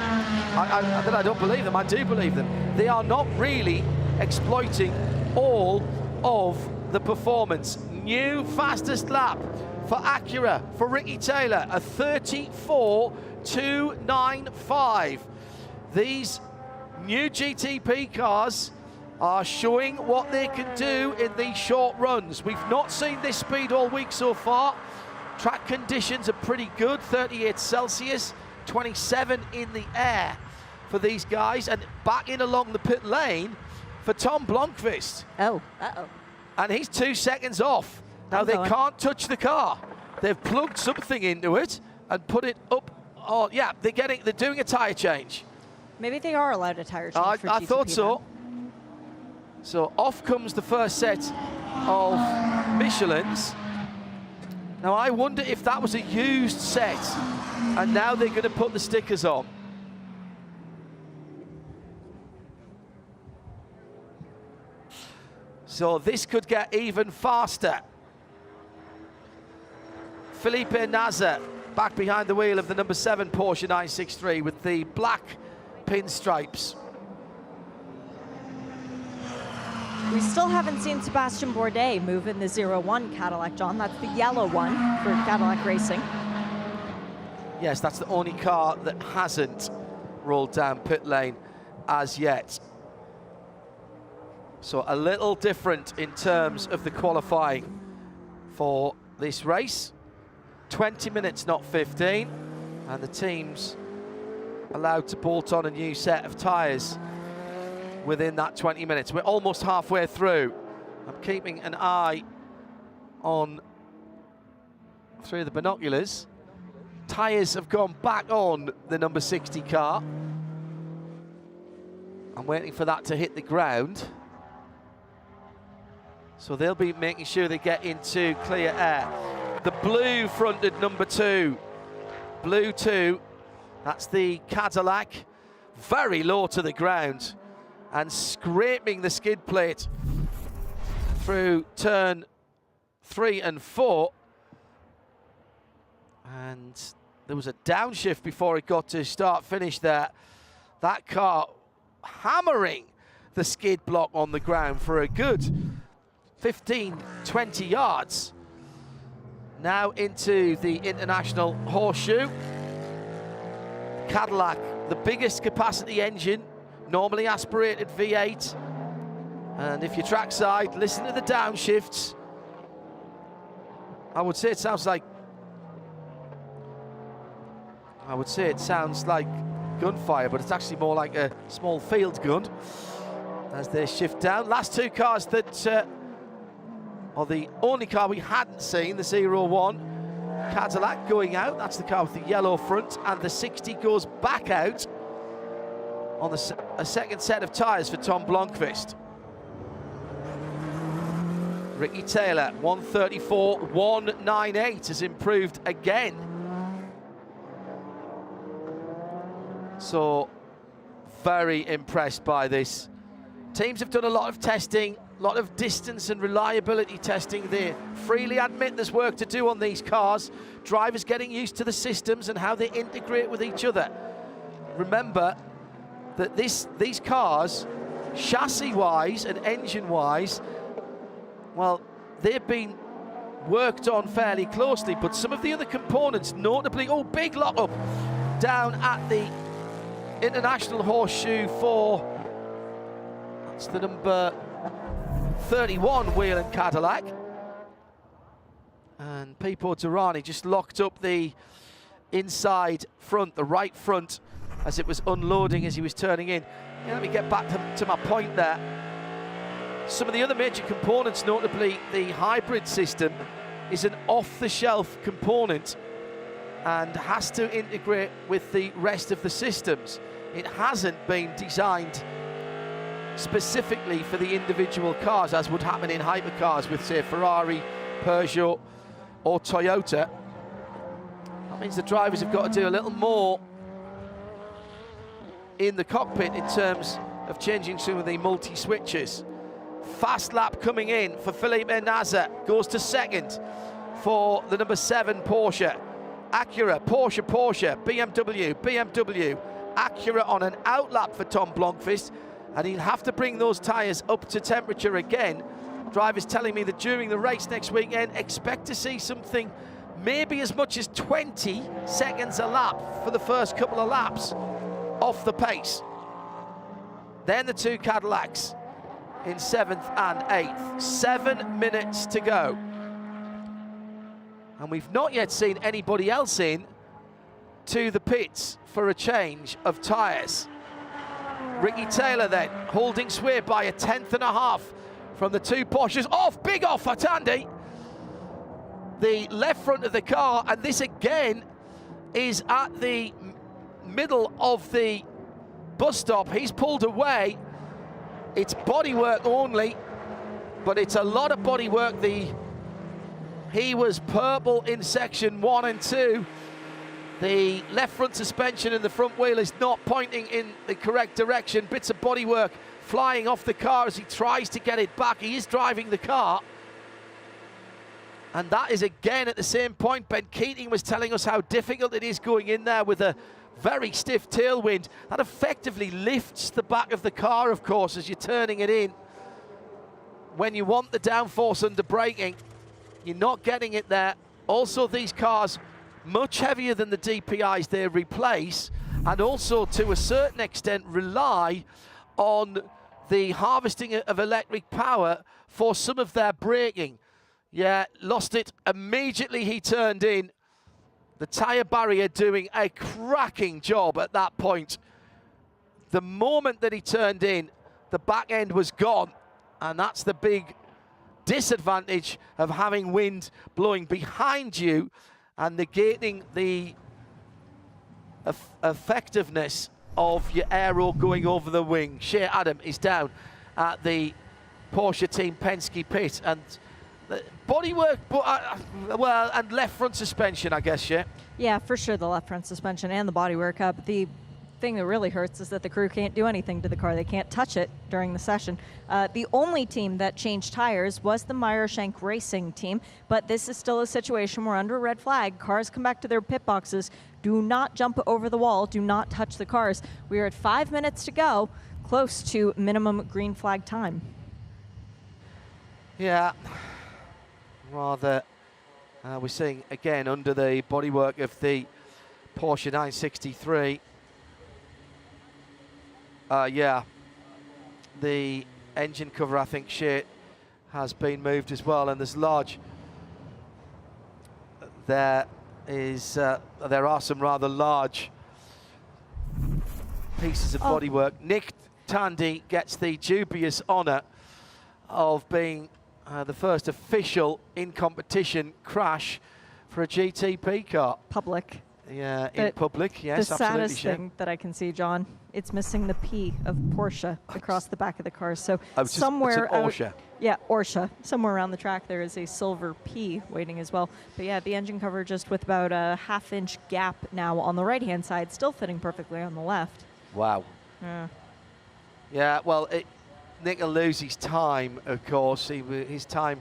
I don't believe them, I do believe them. They are not really exploiting all of the performance. New fastest lap for Acura, for Ricky Taylor, a 34.295. These new GTP cars are showing what they can do in these short runs. We've not seen this speed all week so far. Track conditions are pretty good, 38 Celsius, 27 in the air for these guys, and back in along the pit lane for Tom Blomqvist. Oh, uh-oh. And he's 2 seconds off. Now they can't touch the car. They've plugged something into it and put it up. Oh yeah, they're doing a tyre change. Maybe they are allowed a tyre change for I GTP thought so. then. So off comes the first set of Michelins. Now I wonder if that was a used set, and now they're going to put the stickers on. So this could get even faster. Felipe Nasser back behind the wheel of the number 7 Porsche 963 with the black pinstripes. We still haven't seen Sebastian Bourdais move in the 01 Cadillac, John. That's the yellow one for Cadillac Racing. Yes, that's the only car that hasn't rolled down pit lane as yet. So a little different in terms of the qualifying for this race. 20 minutes, not 15. And the team's allowed to bolt on a new set of tyres within that 20 minutes. We're almost halfway through. I'm keeping an eye on through the binoculars. Tyres have gone back on the number 60 car. I'm waiting for that to hit the ground. So they'll be making sure they get into clear air. The blue-fronted number 2, blue 2, that's the Cadillac, very low to the ground and scraping the skid plate through turn 3 and 4. And there was a downshift before it got to start-finish there. That car hammering the skid block on the ground for a good 15, 20 yards. Now into the International Horseshoe. Cadillac, the biggest capacity engine, normally aspirated V8. And if you're trackside, listen to the downshifts. I would say it sounds like gunfire, but it's actually more like a small field gun as they shift down. Last 2 cars that or the only car we hadn't seen, the 01 Cadillac going out. That's the car with the yellow front, and the 60 goes back out on a second set of tyres for Tom Blomqvist. Ricky Taylor, 134.198 has improved again. So very impressed by this. Teams have done a lot of testing, a lot of distance and reliability testing. They freely admit there's work to do on these cars. Drivers getting used to the systems and how they integrate with each other. Remember, that these cars, chassis-wise and engine-wise, well, they've been worked on fairly closely, but some of the other components, notably, big lock-up down at the International Horseshoe for, that's the number 31 Whelen Cadillac. And Pipo Derani just locked up the inside front, the right front, as it was unloading as he was turning in. Let me get back to my point there. Some of the other major components, notably the hybrid system, is an off-the-shelf component and has to integrate with the rest of the systems. It hasn't been designed specifically for the individual cars, as would happen in hypercars with, say, Ferrari, Peugeot or Toyota. That means the drivers have got to do a little more in the cockpit in terms of changing some of the multi-switches. Fast lap coming in for Felipe Nasr, goes to second for the number 7 Porsche. Acura, Porsche, BMW, Acura on an out lap for Tom Blomqvist, and he'll have to bring those tyres up to temperature again. Drivers telling me that during the race next weekend, expect to see something maybe as much as 20 seconds a lap for the first couple of laps off the pace. Then the 2 Cadillacs in 7th and 8th. 7 minutes to go. And we've not yet seen anybody else in to the pits for a change of tyres. Ricky Taylor then holding sway by a 1/10.5 from the 2 Porsches. Big off for Tandy. The left front of the car, and this again is at the middle of the bus stop. He's pulled away. It's bodywork only, but it's a lot of bodywork. He was purple in section 1 and 2. The left front suspension and the front wheel is not pointing in the correct direction. Bits of bodywork flying off the car as he tries to get it back. He is driving the car. And that is again at the same point. Ben Keating was telling us how difficult it is going in there with a very stiff tailwind. That effectively lifts the back of the car, of course, as you're turning it in. When you want the downforce under braking, you're not getting it there. Also, these cars, much heavier than the DPIs they replace, and also to a certain extent rely on the harvesting of electric power for some of their braking. Yeah, lost it immediately he turned in. The tyre barrier doing a cracking job at that point. The moment that he turned in, the back end was gone, and that's the big disadvantage of having wind blowing behind you and negating the effectiveness of your aero going over the wing. Shea Adam is down at the Porsche Team Penske pit, and bodywork, well, and left front suspension, I guess, yeah? Yeah, for sure, the left front suspension and the bodywork up. The thing that really hurts is that the crew can't do anything to the car. They can't touch it during the session. The only team that changed tires was the Meyershank Racing team, but this is still a situation where under a red flag, cars come back to their pit boxes. Do not jump over the wall. Do not touch the cars. We are at 5 minutes to go, close to minimum green flag time. Yeah, rather, we're seeing again under the bodywork of the Porsche 963. Yeah, the engine cover, I think, shit, has been moved as well, and there's large. There are some rather large pieces of bodywork. Nick Tandy gets the dubious honour of being the first official in competition crash for a GTP car. Public. Yeah, in public, yes, the absolutely. saddest thing that I can see, John, it's missing the P of Porsche across the back of the car. So somewhere out, yeah, Porsche, somewhere around the track there is a silver P waiting as well. But yeah, the engine cover just with about a half-inch gap now on the right-hand side, still fitting perfectly on the left. Wow. Yeah, well, Nick will lose his time, of course. His time.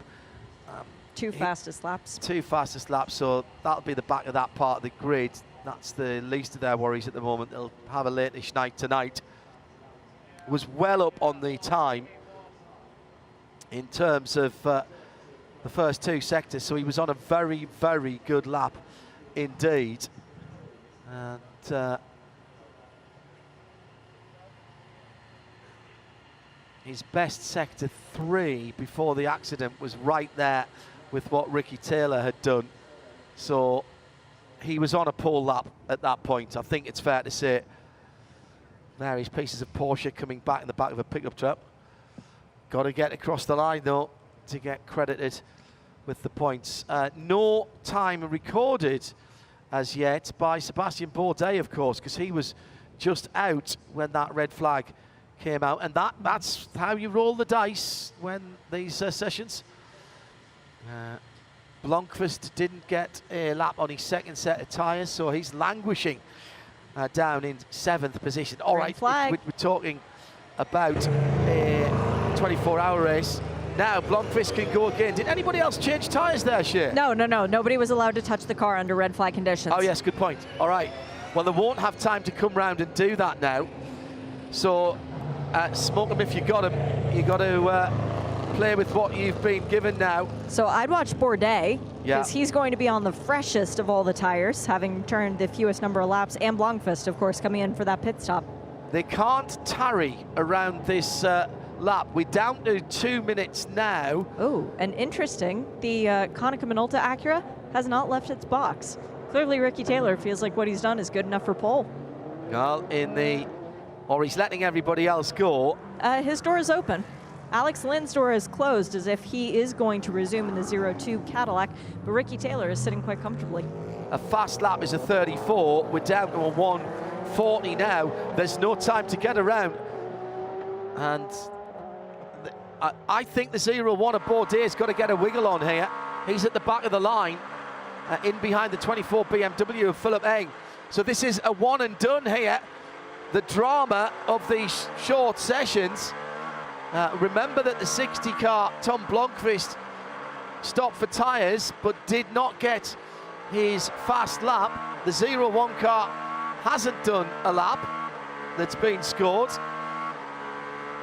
Two fastest laps. Two fastest laps, so that'll be the back of that part of the grid. That's the least of their worries at the moment. They'll have a late-ish night tonight. was well up on the time in terms of the first 2 sectors, so he was on a very, very good lap indeed. And his best sector 3 before the accident was right there with what Ricky Taylor had done. So he was on a pole lap at that point, I think it's fair to say. Various pieces of Porsche coming back in the back of a pickup truck. Got to get across the line though to get credited with the points. No time recorded as yet by Sebastian Bourdais, of course, because he was just out when that red flag came out, and that's how you roll the dice when these sessions. Blomqvist didn't get a lap on his second set of tyres, so he's languishing down in 7th position. All right, we're talking about a 24-hour race. Now Blomqvist can go again. Did anybody else change tyres there, Shay? No. Nobody was allowed to touch the car under red flag conditions. Oh yes, good point. All right. Well, they won't have time to come round and do that now. So smoke them if you got them. You got to play with what you've been given now. So I'd watch Bourdais, because he's going to be on the freshest of all the tires, having turned the fewest number of laps, and Blomqvist, of course, coming in for that pit stop. They can't tarry around this lap. We're down to 2 minutes now. Oh, and interesting, the Konica Minolta Acura has not left its box. Clearly Ricky Taylor feels like what he's done is good enough for pole. Well, or he's letting everybody else go. His door is open. Alex Lynn's door is closed as if he is going to resume in the 0-2 Cadillac, but Ricky Taylor is sitting quite comfortably. A fast lap is a 34. We're down to a 140 now. There's no time to get around. And I think the 0-1 of Bourdais got to get a wiggle on here. He's at the back of the line, in behind the 24 BMW of Philip Eng. So this is a one and done here. The drama of these short sessions. Remember that the 60 car, Tom Blomqvist, stopped for tyres but did not get his fast lap. The 0-1 car hasn't done a lap that's been scored.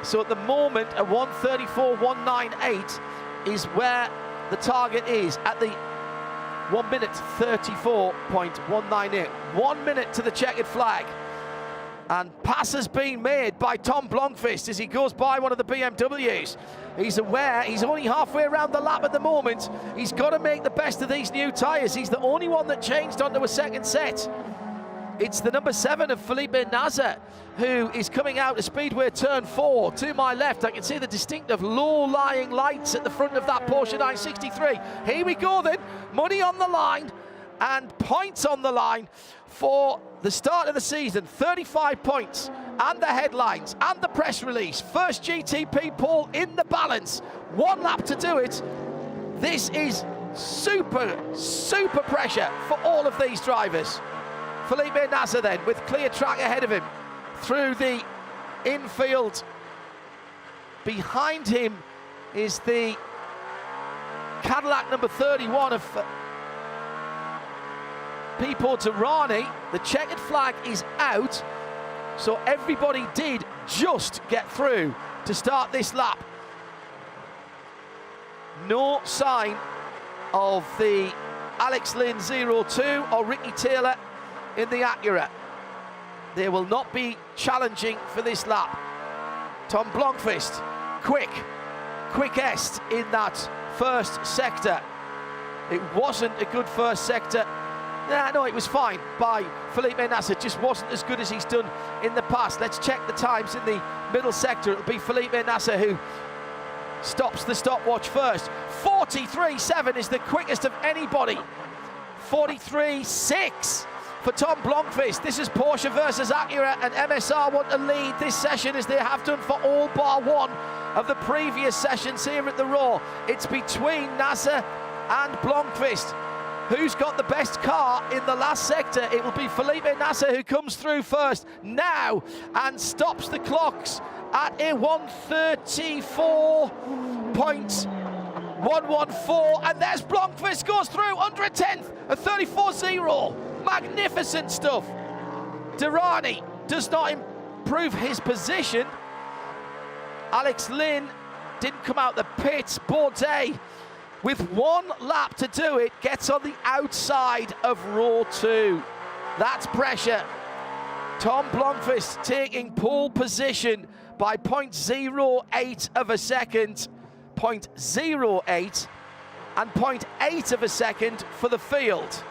So at the moment, a 1:34.198 is where the target is at the 1 minute 34.198. 1 minute to the checkered flag. And pass has been made by Tom Blomqvist as he goes by one of the BMWs. He's aware he's only halfway around the lap at the moment. He's got to make the best of these new tyres. He's the only one that changed onto a second set. It's the number 7 of Felipe Nasr, who is coming out of Speedway Turn 4. To my left, I can see the distinctive low-lying lights at the front of that Porsche 963. Here we go then, money on the line and points on the line for the start of the season. 35 points and the headlines and the press release. First GTP pole in the balance. 1 lap to do it. This is super pressure for all of these drivers. Felipe Nasr then with clear track ahead of him through the infield. Behind him is the Cadillac number 31 of Pipo Derani. The checkered flag is out, so everybody did just get through to start this lap. No sign of the Alex Lynn 0-2 or Ricky Taylor in the Acura. They will not be challenging for this lap. Tom Blomqvist, quickest in that first sector. It wasn't a good first sector. No, it was fine by Felipe Nasr. Just wasn't as good as he's done in the past. Let's check the times in the middle sector. It'll be Felipe Nasr who stops the stopwatch first. 43.7 is the quickest of anybody. 43.6 for Tom Blomqvist. This is Porsche versus Acura, and MSR want to lead this session as they have done for all bar one of the previous sessions here at the Raw. It's between Nasr and Blomqvist. Who's got the best car in the last sector? It will be Felipe Nasr who comes through first now and stops the clocks at a 134.114, and there's Blomqvist goes through under a tenth, a 34.0. Magnificent stuff. Derani does not improve his position, Alex Lynn didn't come out the pits. Bourdais, with 1 lap to do it, gets on the outside of row 2. That's pressure. Tom Blomqvist taking pole position by 0.08 of a second, 0.08 and 0.8 of a second for the field.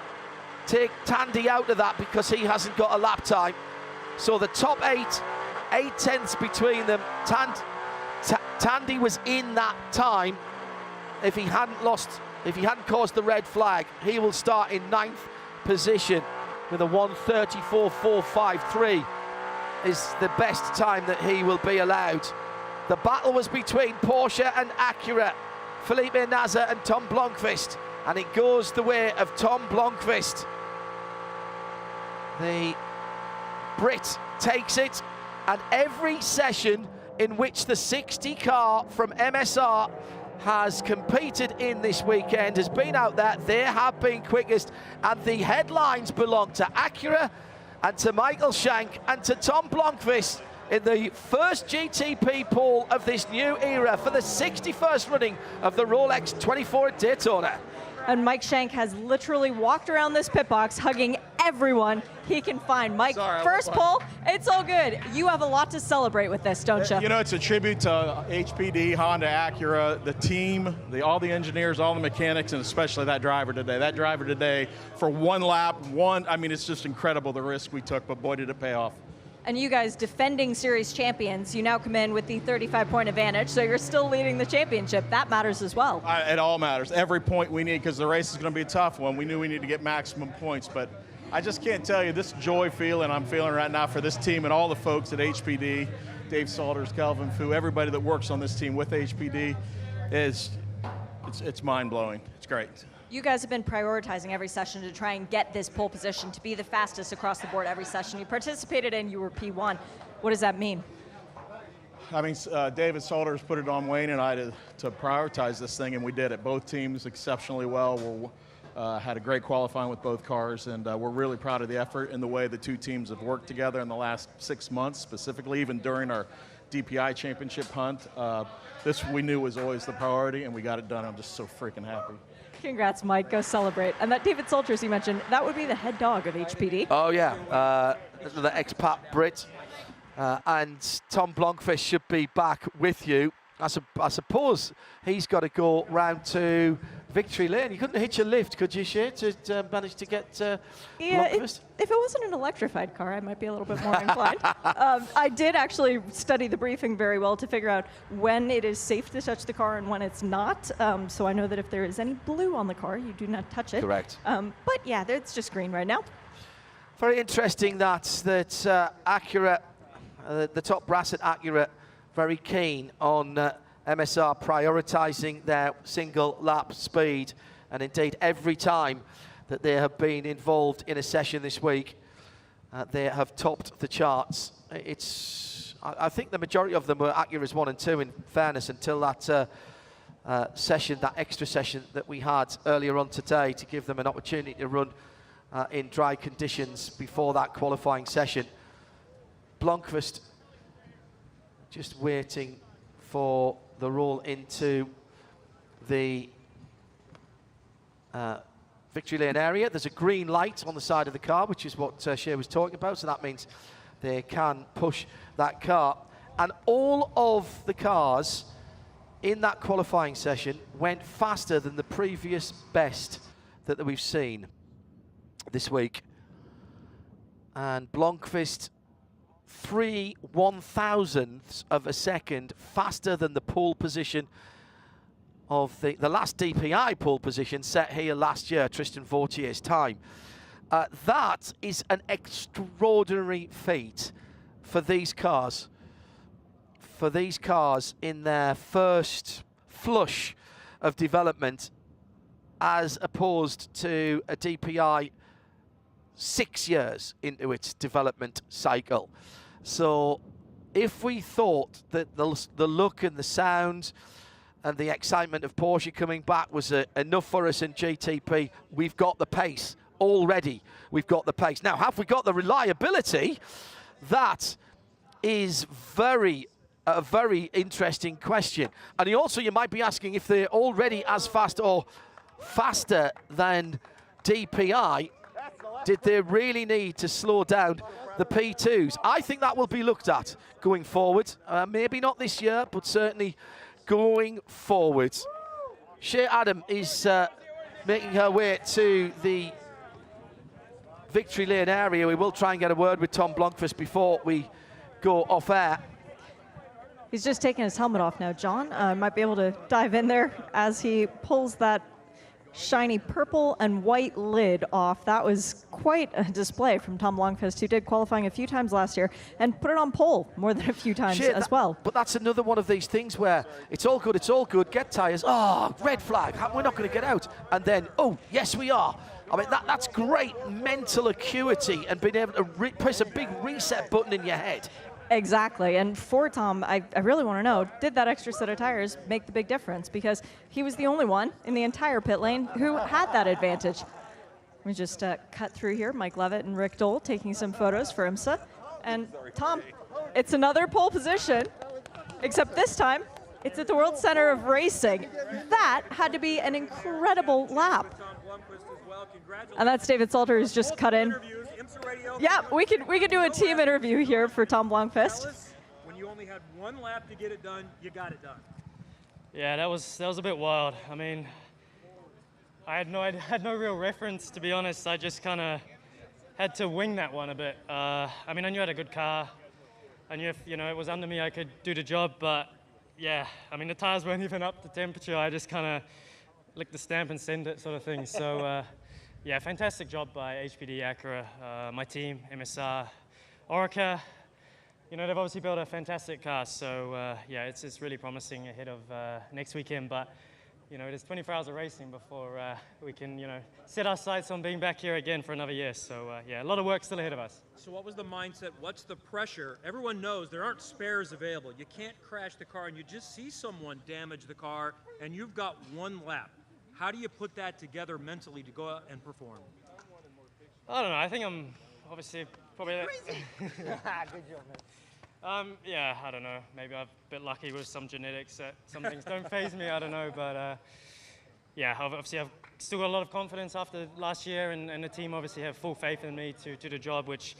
Take Tandy out of that because he hasn't got a lap time. So the top 8 tenths between them. Tandy was in that time. If he hadn't caused the red flag, he will start in 9th position with a 1:34.453 is the best time that he will be allowed. The battle was between Porsche and Acura, Felipe Nasr and Tom Blomqvist, and it goes the way of Tom Blomqvist. The Brit takes it, and every session in which the 60 car from MSR has competed in this weekend has been out there. They have been quickest, and the headlines belong to Acura and to Michael Shank and to Tom Blomqvist in the first GTP pole of this new era for the 61st running of the Rolex 24 at Daytona. And Mike Shank has literally walked around this pit box hugging everyone he can find. Mike, first pole, it's all good. You have a lot to celebrate with this, don't you? You know, it's a tribute to HPD, Honda, Acura, the team, all the engineers, all the mechanics, and especially that driver today. That driver today, for 1 lap, I mean, it's just incredible the risk we took, but boy, did it pay off. And you guys, defending series champions, you now come in with the 35-point advantage, so you're still leading the championship. That matters as well. It all matters. Every point we need, because the race is going to be a tough one. We knew we need to get maximum points, but I just can't tell you, this joy feeling I'm feeling right now for this team and all the folks at HPD, Dave Salters, Calvin Fu, everybody that works on this team with HPD, it's mind-blowing. It's great. You guys have been prioritizing every session to try and get this pole position to be the fastest across the board every session you participated in. You were P1. What does that mean? I mean, David Salters put it on Wayne and I to prioritize this thing, and we did it. Both teams exceptionally well. We had a great qualifying with both cars, and we're really proud of the effort and the way the two teams have worked together in the last 6 months, specifically even during our DPI championship hunt. This we knew was always the priority, and we got it done. I'm just so freaking happy. Congrats, Mike. Go celebrate. And that David Salters you mentioned, that would be the head dog of HPD. Oh, yeah. The expat Brit. And Tom Blomqvist should be back with you. I suppose he's got to go round to Victory Lane. You couldn't hitch a lift, could you, Shay, to manage to get Blomqvist? If it wasn't an electrified car, I might be a little bit more inclined. I did actually study the briefing very well to figure out when it is safe to touch the car and when it's not. So I know that if there is any blue on the car, you do not touch it. Correct. But yeah, it's just green right now. Very interesting that Acura, the top brass at Acura, very keen on MSR prioritising their single lap speed, and indeed every time that they have been involved in a session this week, they have topped the charts. I think the majority of them were Acura's 1 and 2 in fairness until that session, that extra session that we had earlier on today to give them an opportunity to run in dry conditions before that qualifying session. Blomqvist just waiting for the roll into the Victory Lane area. There's a green light on the side of the car, which is what Shea was talking about, so that means they can push that car. And all of the cars in that qualifying session went faster than the previous best that we've seen this week. And Blomqvist 3 1/1000ths of a second faster than the pole position of the last DPI pole position set here last year, Tristan Vautier's time. That is an extraordinary feat for these cars. For these cars in their first flush of development, as opposed to a DPI 6 years into its development cycle. So if we thought that the look and the sound and the excitement of Porsche coming back was enough for us in GTP, we've got the pace already. We've got the pace. Now, have we got the reliability? That is very a very interesting question. And you might be asking if they're already as fast or faster than DPI. Did they really need to slow down the P2s? I think that will be looked at going forward. Maybe not this year, but certainly going forward. Shea Adam is making her way to the victory lane area. We will try and get a word with Tom Blomqvist before we go off air. He's just taking his helmet off now, John. Might be able to dive in there as he pulls that shiny purple and white lid off. That was quite a display from Tom Blomqvist, who did qualifying a few times last year and put it on pole more than a few times as well. But that's another one of these things where it's all good, get tyres, oh, red flag, we're not going to get out. And then, oh, yes, we are. I mean, that's great mental acuity and being able to press a big reset button in your head. Exactly, and for Tom, I really want to know, did that extra set of tires make the big difference? Because he was the only one in the entire pit lane who had that advantage. Let me just cut through here. Mike Levitt and Rick Dole taking some photos for IMSA. And Tom, it's another pole position, except this time, it's at the World Center of Racing. That had to be an incredible lap. And that's David Salter, who's just cut in. Yeah, we could do a team interview here for Tom Blomqvist. When you only had one lap to get it done, you got it done. Yeah, that was a bit wild. I mean, I had no real reference, to be honest. I just kind of had to wing that one a bit. I mean, I knew I had a good car. I knew if it was under me, I could do the job. But yeah, I mean, the tires weren't even up to temperature. I just kind of licked the stamp and send it, sort of thing. So. Yeah, fantastic job by HPD Acura, my team, IMSA, Orica. They've obviously built a fantastic car, so yeah, it's really promising ahead of next weekend. But it is 24 hours of racing before we can set our sights on being back here again for another year. So yeah, a lot of work still ahead of us. So what was the mindset? What's the pressure? Everyone knows there aren't spares available. You can't crash the car, and you just see someone damage the car, and you've got one lap. How do you put that together mentally to go out and perform? I don't know. I think I'm obviously probably. Good job, man. Yeah, I don't know. Maybe I'm a bit lucky with some genetics that some things don't faze me. I don't know, but yeah, obviously I've still got a lot of confidence after last year, and the team obviously have full faith in me to do the job, which